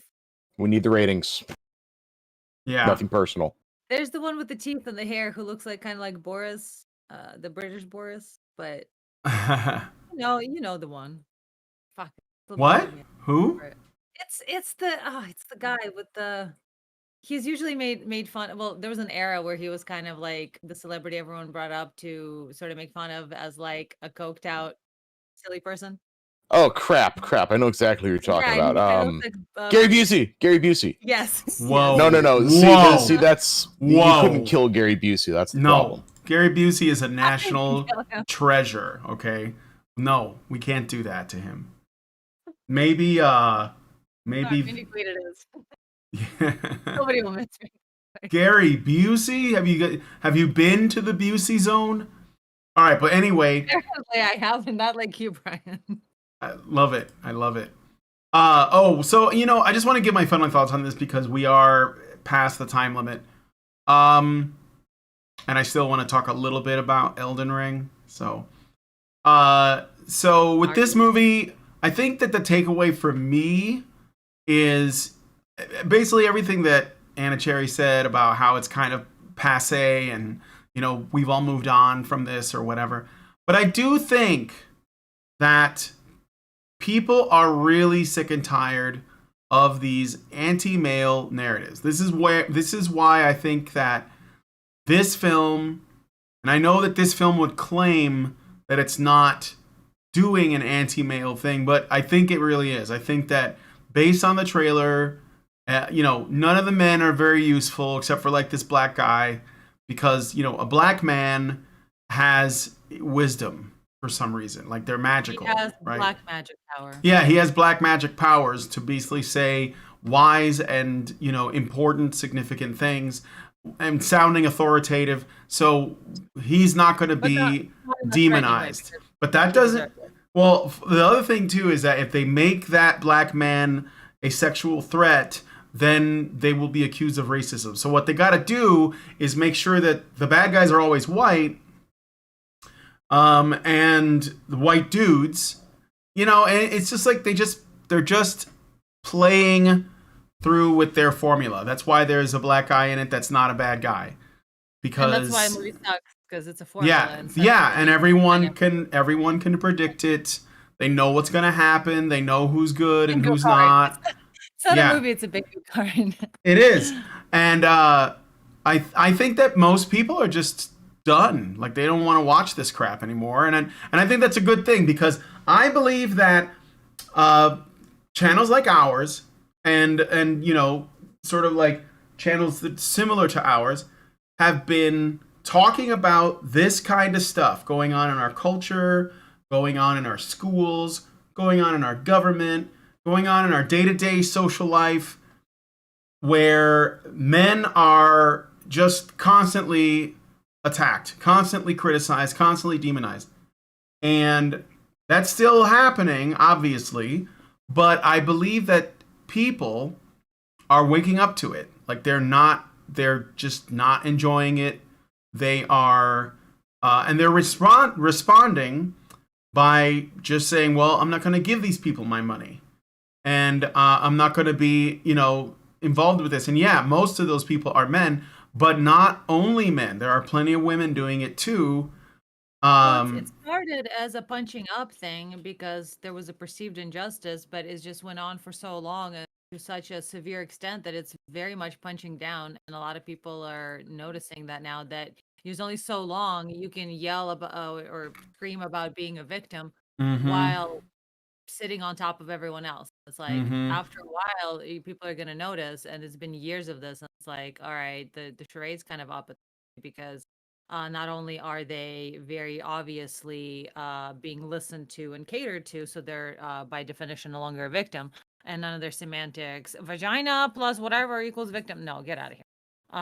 need the ratings. Yeah. Nothing personal. There's the one with the teeth and the hair who looks like kind of like Boris, the British Boris, but you know the one. Fuck. What? Who? It's the guy with the. He's usually made fun. Well, there was an era where he was kind of like the celebrity everyone brought up to sort of make fun of as like a coked out silly person. Oh crap! I know exactly who you're talking about. Gary Busey. Yes. Whoa. No. See, that's you couldn't kill Gary Busey. That's the problem. Gary Busey is a national treasure. Okay. No, we can't do that to him. Maybe. It is. Nobody will miss me. Gary Busey? Have you been to the Busey zone? All right, but anyway. Apparently I haven't. Not like you, Brian. I love it. So I just want to give my final thoughts on this, because we are past the time limit. And I still want to talk a little bit about Elden Ring. So with this movie, I think that the takeaway for me is basically everything that Anna Cherry said about how it's kind of passé and, we've all moved on from this or whatever. But I do think that people are really sick and tired of these anti-male narratives. This is why I think that this film, and I know that this film would claim that it's not doing an anti-male thing, but I think it really is. I think that based on the trailer, none of the men are very useful except for like this black guy, because, a black man has wisdom for some reason. Like, they're magical. He has right? black magic power. Yeah, he has black magic powers to basically say wise and, important, significant things and sounding authoritative. So he's not going to be demonized. But that doesn't... Well, the other thing, too, is that if they make that black man a sexual threat, then they will be accused of racism. So what they got to do is make sure that the bad guys are always white, and the white dudes, and it's just like they're just playing through with their formula. That's why there's a black guy in it that's not a bad guy, because and that's why a movie sucks, because it's a formula. And everyone can predict it. They know what's gonna happen. They know who's good and who's not. It's not a movie; it's a bingo card. It is, and I think that most people are just done. Like, they don't want to watch this crap anymore, and I think that's a good thing, because I believe that channels like ours and sort of like channels that similar to ours have been talking about this kind of stuff going on in our culture, going on in our schools, going on in our government, going on in our day-to-day social life, where men are just constantly attacked, constantly criticized, constantly demonized. And that's still happening, obviously, but I believe that people are waking up to it. Like, they're just not enjoying it. They are, and they're responding by just saying, well, I'm not going to give these people my money. And I'm not going to be, involved with this. And yeah, most of those people are men, but not only men. There are plenty of women doing it too. It started as a punching up thing because there was a perceived injustice, but it just went on for so long and to such a severe extent that it's very much punching down. And a lot of people are noticing that now, that there's only so long you can yell about or scream about being a victim while sitting on top of everyone else. It's like after a while, people are going to notice, and it's been years of this. And it's like, all right, the charade's kind of up, because not only are they very obviously being listened to and catered to, so they're by definition no longer a victim, and none of their semantics, vagina plus whatever equals victim. No, get out of here.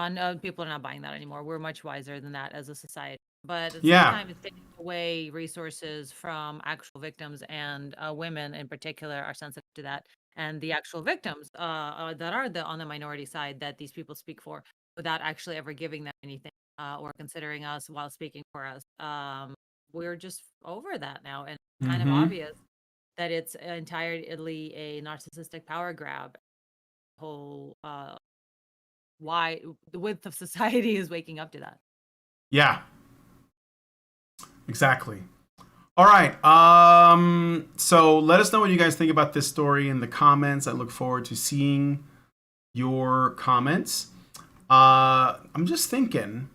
No, people are not buying that anymore. We're much wiser than that as a society. But at the same time, it's taking away resources from actual victims, and women in particular are sensitive to that. And the actual victims that are on the minority side that these people speak for, without actually ever giving them anything or considering us while speaking for us. We're just over that now, and kind of obvious that it's entirely a narcissistic power grab. Whole why the width of society is waking up to that. Yeah. Exactly. All right. So let us know what you guys think about this story in the comments. I look forward to seeing your comments. I'm just thinking.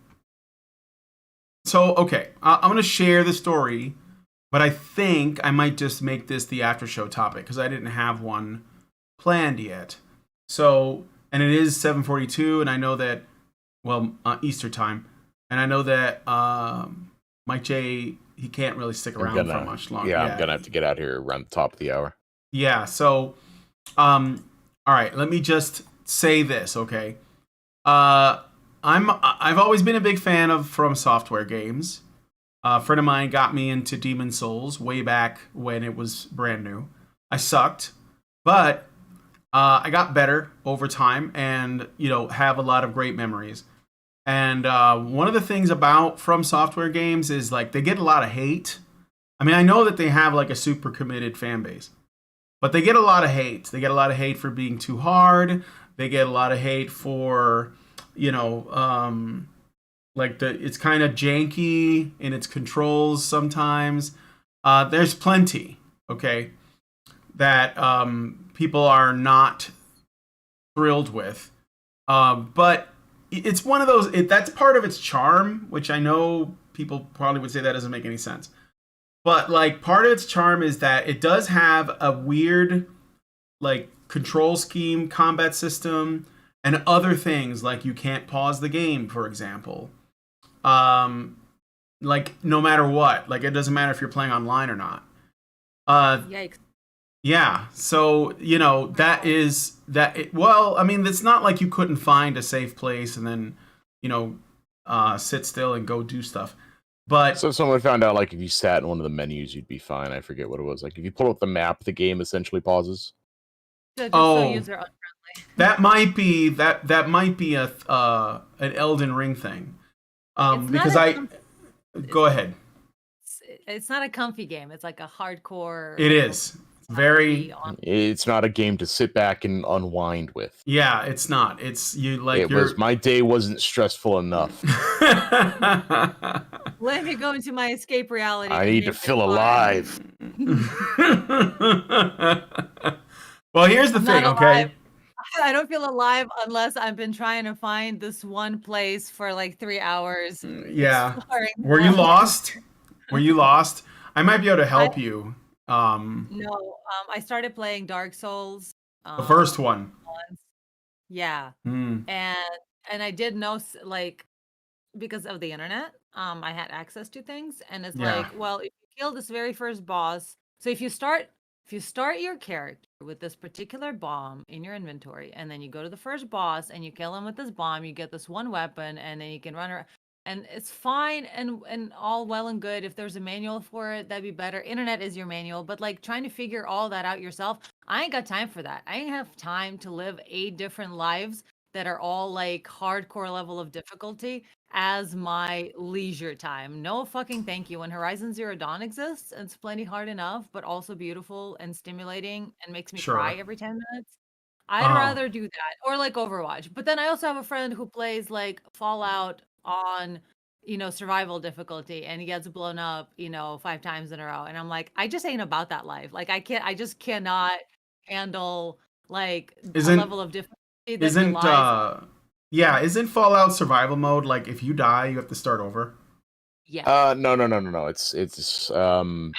So, okay, I'm going to share the story, but I think I might just make this the after show topic because I didn't have one planned yet. So, and it is 7:42, and I know that, Easter time, and I know that Mike J, he can't really stick around for much longer. Yeah, I'm going to have to get out here around the top of the hour. Yeah, so, all right, let me just say this, okay? I've always been a big fan of From Software games. A friend of mine got me into Demon's Souls way back when it was brand new. I sucked, but I got better over time, and have a lot of great memories. And one of the things about From Software games is like they get a lot of hate. I mean, I know that they have like a super committed fan base, but they get a lot of hate. They get a lot of hate for being too hard. They get a lot of hate for it's kind of janky in its controls sometimes. There's plenty, okay, that people are not thrilled with. But it's one of those, that's part of its charm, which I know people probably would say that doesn't make any sense. But like part of its charm is that it does have a weird like control scheme, combat system, and other things like you can't pause the game, for example. Like no matter what, like it doesn't matter if you're playing online or not. Yikes. Yeah, so it's not like you couldn't find a safe place and then sit still and go do stuff. But so someone found out like if you sat in one of the menus you'd be fine. I forget what it was. Like if you pull up the map, the game essentially pauses. just so user unfriendly. That might be a an Elden Ring thing. Because go ahead. It's not a comfy game. It's like a hardcore. It is very. It's not a game to sit back and unwind with. Yeah, it's not. It's you like. My day wasn't stressful enough. Let me go into my escape reality. I need to feel alive. Well, here's the thing, okay? I don't feel alive unless I've been trying to find this one place for like 3 hours. Yeah. Were you lost? Were you lost? I might be able to help you. No, I started playing Dark Souls. The first one. Yeah. And I did know, like, because of the internet, I had access to things, and it's like, well, if you kill this very first boss, so if you start your character with this particular bomb in your inventory, and then you go to the first boss and you kill him with this bomb, you get this one weapon, and then you can run around. And it's fine and all well and good. If there's a manual for it, that'd be better. Internet is your manual, but like trying to figure all that out yourself, I ain't got time for that. I ain't have time to live 8 different lives that are all like hardcore level of difficulty as my leisure time. No fucking thank you. When Horizon Zero Dawn exists, it's plenty hard enough, but also beautiful and stimulating and makes me cry every 10 minutes. I'd rather do that, or like Overwatch. But then I also have a friend who plays like Fallout on survival difficulty, and he gets blown up 5 times in a row, and I'm like, I just ain't about that life. Like I just cannot handle like a level of difficulty that isn't Fallout survival mode like if you die you have to start over? No.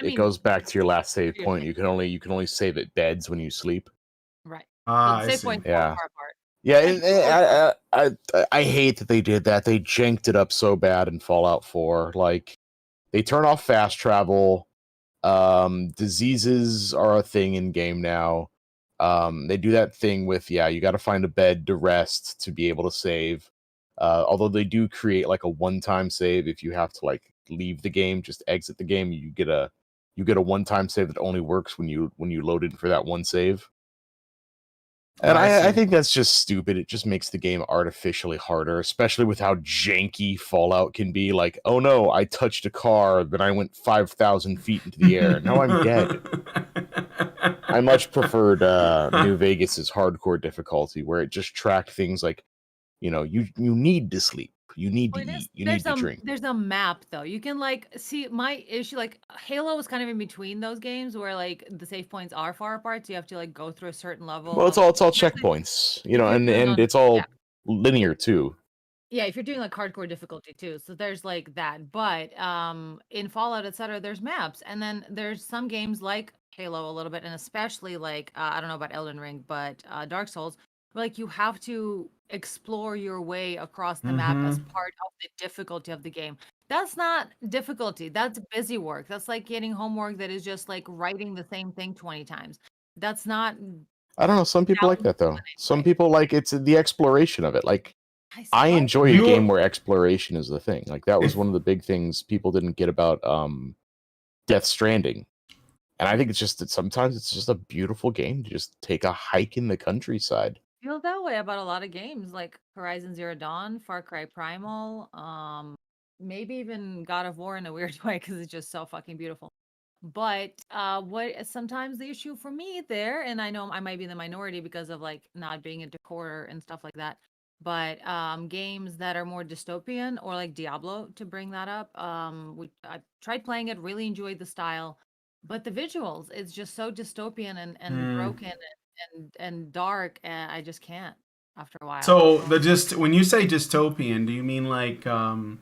It goes back to your last save point. You can only save at beds when you sleep. Right. Save point yeah. far apart. Yeah, and I hate that they did that. They janked it up so bad in Fallout 4. Like, they turn off fast travel. Diseases are a thing in game now. They do that thing with, you got to find a bed to rest to be able to save. Although they do create like a one-time save if you have to like leave the game, just exit the game. You get a one-time save that only works when you load in for that one save. And I think that's just stupid. It just makes the game artificially harder, especially with how janky Fallout can be. Like, oh no, I touched a car, then I went 5,000 feet into the air. Now I'm dead. I much preferred New Vegas's hardcore difficulty, where it just tracked things like, you need to sleep. You need to eat. You need to drink. There's a map though. You can like see my issue. Like Halo was kind of in between those games where like the save points are far apart, so you have to like go through a certain level. Well, it's all checkpoints, and it's all linear too. Yeah, if you're doing like hardcore difficulty too, so there's like that. But in Fallout, etc., there's maps, and then there's some games like Halo a little bit, and especially like I don't know about Elden Ring, but Dark Souls. Like you have to explore your way across the map as part of the difficulty of the game. That's not difficulty. That's busy work. That's like getting homework that is just like writing the same thing 20 times. That's not. I don't know. Some people like that though. Some people like it's the exploration of it. Like I enjoy a game where exploration is the thing. Like that was one of the big things people didn't get about Death Stranding. And I think it's just that sometimes it's just a beautiful game to just take a hike in the countryside. Feel that way about a lot of games like Horizon Zero Dawn, Far Cry Primal, maybe even God of War in a weird way because it's just so fucking beautiful. But what sometimes the issue for me there, and I know I might be in the minority because of like not being into horror and stuff like that, but games that are more dystopian or like Diablo, to bring that up, I tried playing it, really enjoyed the style, but the visuals, it's just so dystopian and broken and dark, and I just can't after a while. So when you say dystopian, do you mean like a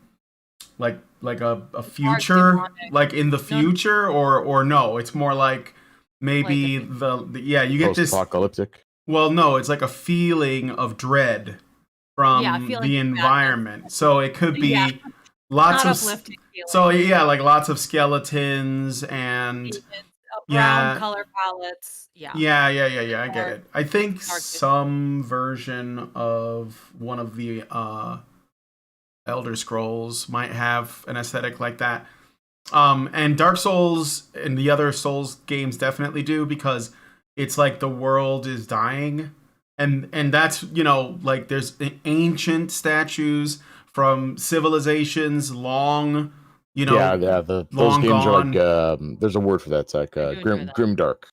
future, like in the future, or no? It's more like maybe you get this post-apocalyptic. Well, no, it's like a feeling of dread from the environment. So it could be lots of like lots of skeletons and brown color palettes. Yeah, I get it. I think some version of one of the Elder Scrolls might have an aesthetic like that. And Dark Souls and the other Souls games definitely do, because it's like the world is dying, and that's, you know, like there's ancient statues from civilizations long, you know, those long games gone. are like there's a word for that. It's like grimdark.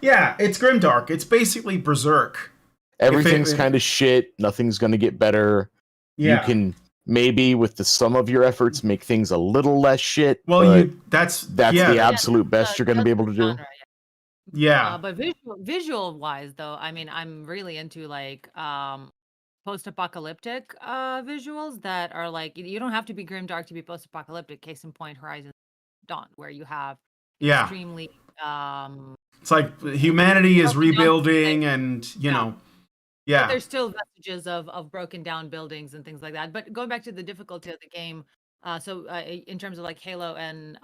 Yeah, it's grimdark. It's basically Berserk. Everything's kind of shit. Nothing's gonna get better. Yeah. You can maybe with the sum of your efforts make things a little less shit. Well, but that's the absolute best you're gonna be able to do. Yeah. But visual wise though, I mean, I'm really into like post-apocalyptic visuals that are like, you don't have to be grimdark to be post-apocalyptic. Case in point, Horizon Dawn, where you have extremely it's like humanity is rebuilding, and you know, but there's still vestiges of broken down buildings and things like that. But going back to the difficulty of the game, in terms of like Halo and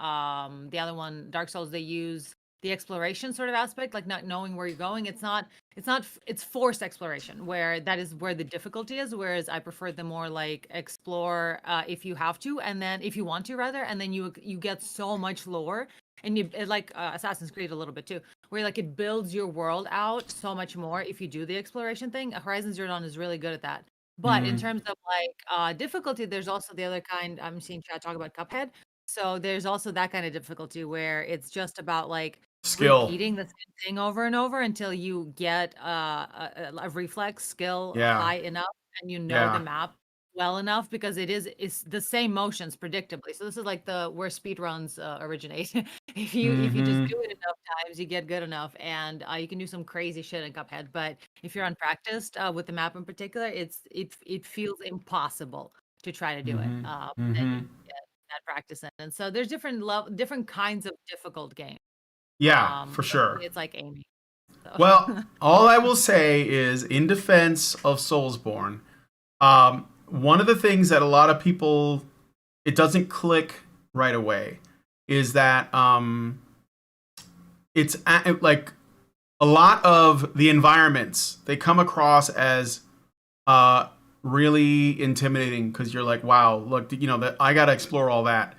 the other one, Dark Souls, they use the exploration sort of aspect, like not knowing where you're going. It's forced exploration, where that is where the difficulty is. Whereas I prefer the more like explore if you have to, and then if you want to rather, and then you get so much lore. And like Assassin's Creed a little bit too, where like it builds your world out so much more if you do the exploration thing. Horizon Zero Dawn is really good at that. But in terms of like difficulty, there's also the other kind. I'm seeing Chad talk about Cuphead. So there's also that kind of difficulty where it's just about like skill, repeating the same thing over and over until you get a reflex skill high enough, and you know the map well enough, because it's the same motions predictably. So this is like where speed runs originate. if you just do it enough times, you get good enough, and you can do some crazy shit in Cuphead. But if you're unpracticed with the map in particular, it feels impossible to try to do it. Then you get that practice in. And so there's different kinds of difficult games. Yeah, for sure. It's like aiming. So. Well, all I will say is, in defense of Soulsborne, one of the things that a lot of people, it doesn't click right away, is that it's like a lot of the environments, they come across as really intimidating, because you're like, wow, look, you know, that I got to explore all that.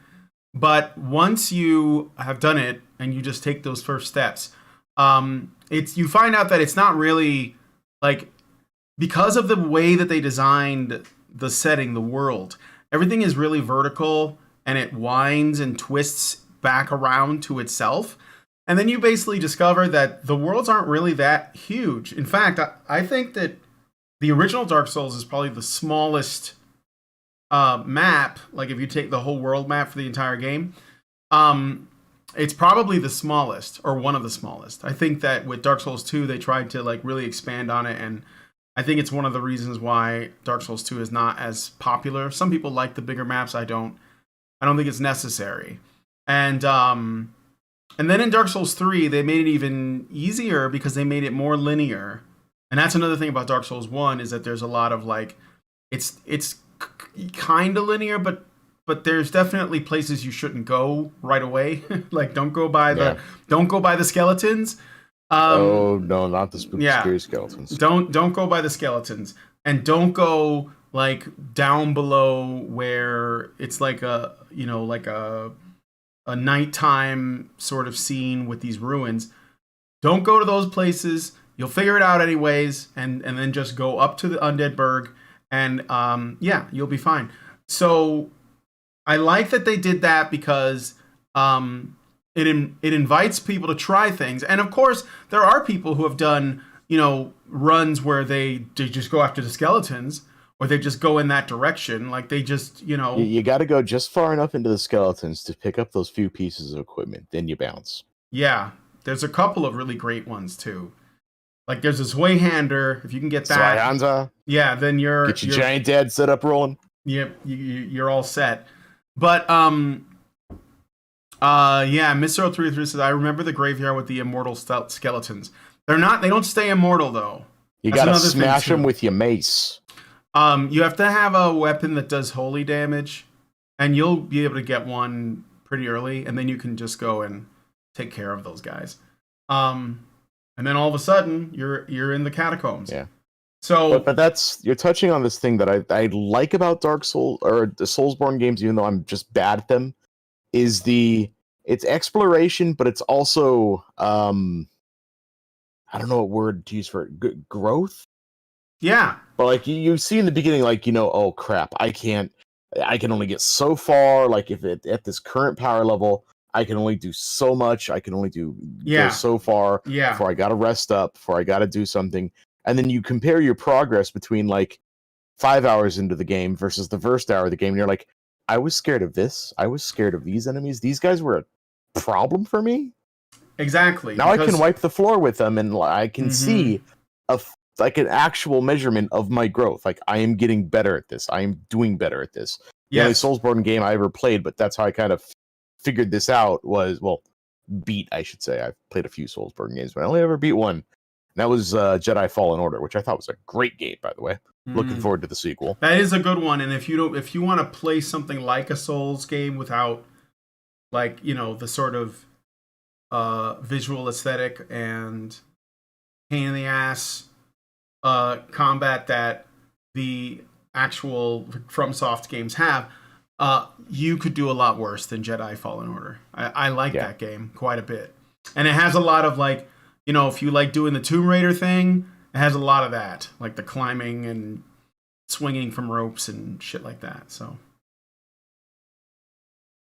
But once you have done it and you just take those first steps, you find out that it's not really like, because of the way that they designed the setting, the world, everything is really vertical, and it winds and twists back around to itself. And then you basically discover that the worlds aren't really that huge. In fact, I think that the original Dark Souls is probably the smallest map. Like if you take the whole world map for the entire game, it's probably the smallest, or one of the smallest. I think that with Dark Souls 2, they tried to like really expand on it, and I think it's one of the reasons why Dark Souls 2 is not as popular. Some people like the bigger maps. I don't think it's necessary. And then in Dark Souls 3, they made it even easier because they made it more linear. And that's another thing about Dark Souls 1, is that there's a lot of like, it's kind of linear, but there's definitely places you shouldn't go right away. Like don't go by the skeletons. Oh no, not the scary skeletons. Don't go by the skeletons, and don't go like down below where it's like a nighttime sort of scene with these ruins. Don't go to those places. You'll figure it out anyways, and then just go up to the Undead Burg, and you'll be fine. So I like that they did that, because it invites people to try things. And of course, there are people who have done, you know, runs where they just go after the skeletons, or they just go in that direction. Like they just, you know, you got to go just far enough into the skeletons to pick up those few pieces of equipment, then you bounce. Yeah, there's a couple of really great ones too. Like there's a Zweihander. If you can get that, Zweihander. Yeah, then get your giant dad set up rolling. Yep, you're all set. But Mr. 033 says, I remember the graveyard with the immortal skeletons. They don't stay immortal though. You gotta smash them with your mace. You have to have a weapon that does holy damage, and you'll be able to get one pretty early, and then you can just go and take care of those guys. And then all of a sudden you're in the catacombs. Yeah. So, but you're touching on this thing that I like about Dark Souls, or the Soulsborne games, even though I'm just bad at them, is it's exploration, but it's also I don't know what word to use for it, growth. Yeah. But like you see in the beginning, like, oh crap, I can only get so far. Like if at this current power level, I can only do so much. I can only go so far before I gotta rest up, before I gotta do something. And then you compare your progress between like 5 hours into the game versus the first hour of the game, and you're like, I was scared of this. I was scared of these enemies. These guys were a problem for me. Exactly. Now I can wipe the floor with them, and I can see like an actual measurement of my growth. Like I am getting better at this. I am doing better at this. The only Soulsborne game I ever played, but that's how I kind of figured this out was, beat, I should say. I've played a few Soulsborne games, but I only ever beat one. And that was Jedi Fallen Order, which I thought was a great game, by the way. Looking forward to the sequel. That is a good one. And if you want to play something like a Souls game without, like, the sort of visual aesthetic and pain in the ass combat that the actual FromSoft games have, you could do a lot worse than Jedi Fallen Order. I like that game quite a bit. And it has a lot of, like, if you like doing the Tomb Raider thing, it has a lot of that, like the climbing and swinging from ropes and shit like that. So,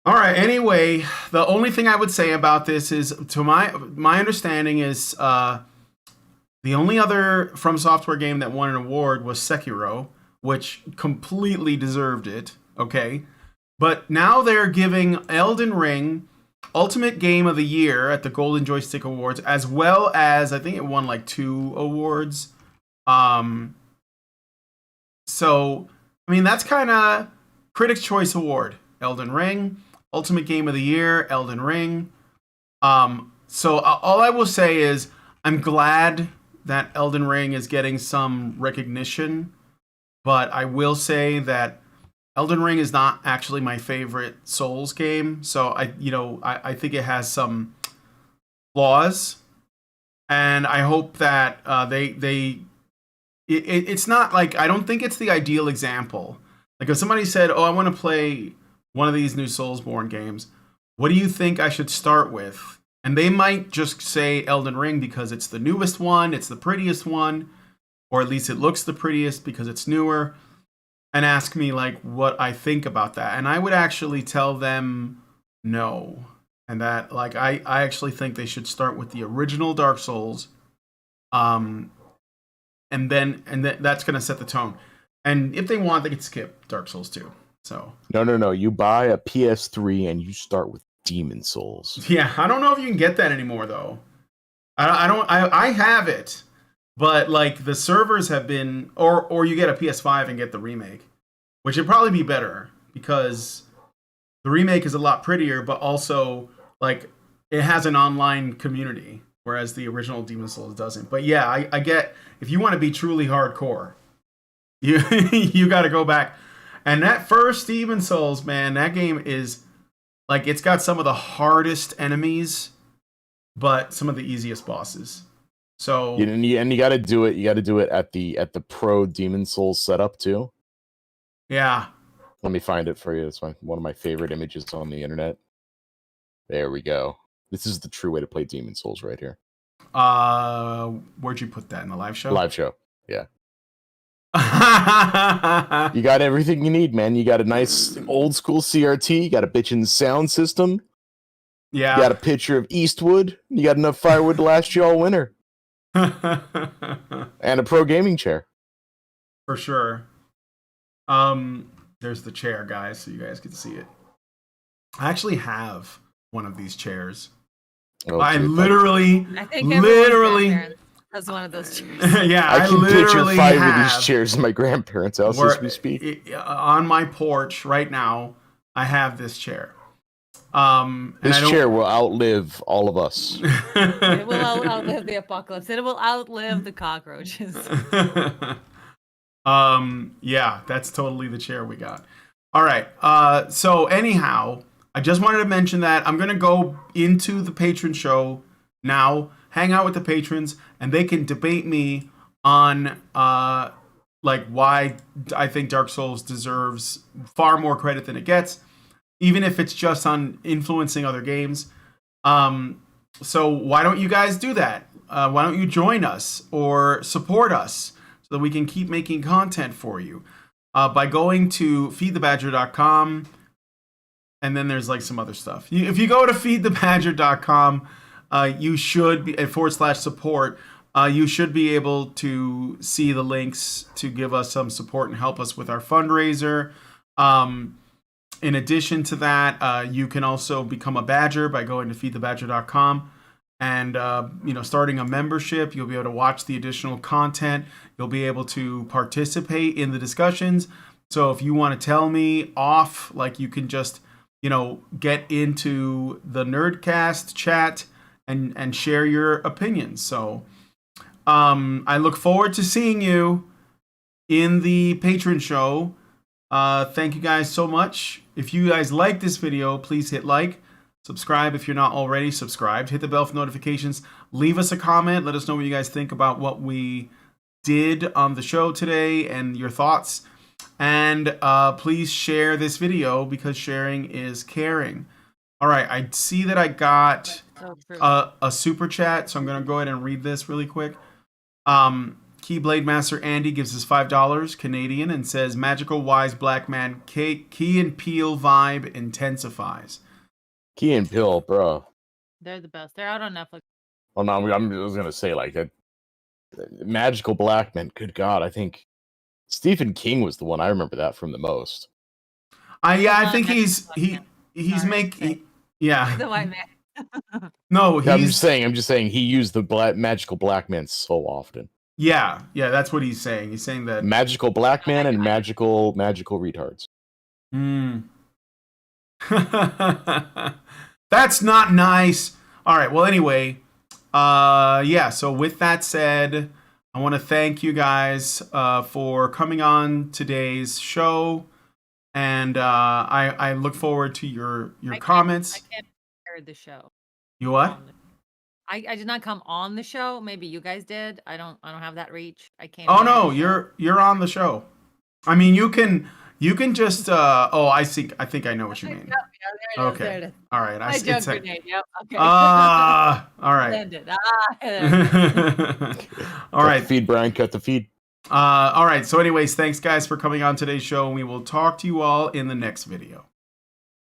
all right. Anyway, the only thing I would say about this is, to my understanding, is the only other From Software game that won an award was Sekiro, which completely deserved it. Okay, but now they're giving Elden Ring Ultimate Game of the Year at the Golden Joystick Awards, as well as, I think it won like 2 awards. So, I mean, that's kind of Critics' Choice Award. Elden Ring, Ultimate Game of the Year, Elden Ring. So all I will say is I'm glad that Elden Ring is getting some recognition, but I will say that Elden Ring is not actually my favorite Souls game. So I think it has some flaws, and I hope that it's not like, I don't think it's the ideal example. Like if somebody said, "Oh, I want to play one of these new Soulsborne games. What do you think I should start with?" And they might just say Elden Ring because it's the newest one, it's the prettiest one, or at least it looks the prettiest because it's newer, and ask me like what I think about that. And I would actually tell them no. And that, like, I actually think they should start with the original Dark Souls. And then that's going to set the tone. And if they want, they could skip Dark Souls 2. So No. You buy a PS3 and you start with Demon Souls. Yeah, I don't know if you can get that anymore though. I have it, but like the servers have been, or you get a PS5 and get the remake, which would probably be better because the remake is a lot prettier, but also like it has an online community, whereas the original Demon Souls doesn't. But yeah, I get, if you want to be truly hardcore, you got to go back. And that first Demon Souls, man, that game is like, it's got some of the hardest enemies, but some of the easiest bosses. So and you got to do it. You got to do it at the pro Demon Souls setup too. Yeah. Let me find it for you. It's one of my favorite images on the internet. There we go. This is the true way to play Demon Souls right here. Where'd you put that, in the live show? Live show. Yeah. You got everything you need, man. You got a nice old school CRT. You got a bitchin' sound system. Yeah. You got a picture of Eastwood. You got enough firewood to last you all winter. And a pro gaming chair. For sure. There's the chair, guys, so you guys can see it. I actually have one of these chairs. Oh, I dude, literally has one of those chairs. Yeah, I can picture 5 have, of these chairs in my grandparents' house as we speak. On my porch right now, I have this chair. This chair will outlive all of us. It will outlive the apocalypse. It will outlive the cockroaches. Yeah, that's totally the chair we got. All right. So anyhow, I just wanted to mention that I'm going to go into the patron show now, hang out with the patrons, and they can debate me on like why I think Dark Souls deserves far more credit than it gets, even if it's just on influencing other games. So why don't you guys do that? why don't you join us or support us so that we can keep making content for you by going to feedthebadger.com, and then there's like some other stuff. If you go to feedthebadger.com, you should be /support. You should be able to see the links to give us some support and help us with our fundraiser. In addition to that, you can also become a badger by going to feedthebadger.com and starting a membership. You'll be able to watch the additional content. You'll be able to participate in the discussions. So if you want to tell me off, like, you can just get into the Nerdcast chat and share your opinions. So I look forward to seeing you in the patron show. Thank you guys so much. If you guys like this video, please hit like, subscribe if you're not already subscribed, hit the bell for notifications, leave us a comment, let us know what you guys think about what we did on the show today and your thoughts. And please share this video because sharing is caring. All right, I see that I got a super chat, so I'm going to go ahead and read this really quick. Keyblade Master Andy gives us $5 Canadian and says, "Magical wise black man, Key and Peele vibe intensifies." Key and Peele, bro. They're the best. They're out on Netflix. Well, no, I was gonna say like that. Magical black man. Good God, I think Stephen King was the one I remember that from the most. I think he's making The white man. No, I'm just saying he used the magical black man so often. Yeah, that's what he's saying. He's saying that magical black man and magical retards. That's not nice. All right. Well, anyway, so with that said, I want to thank you guys for coming on today's show, and I look forward to your comments. I can't hear the show. You what? I did not come on the show. Maybe you guys did. I don't have that reach. I can't. Oh no, you're on the show. I mean, you can just. I think I know what you mean. Okay. All right. I joke grenade. Yep. Okay. All right. Landed. All right. Cut the feed, Brian. Cut the feed. All right. So, anyways, thanks guys for coming on today's show, and we will talk to you all in the next video.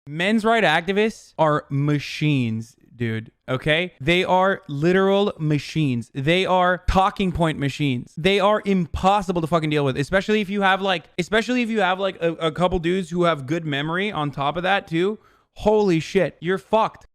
Men's rights activists are machines, dude. Okay? They are literal machines. They are talking point machines. They are impossible to fucking deal with, especially if you have like a couple dudes who have good memory on top of that too. Holy shit, you're fucked.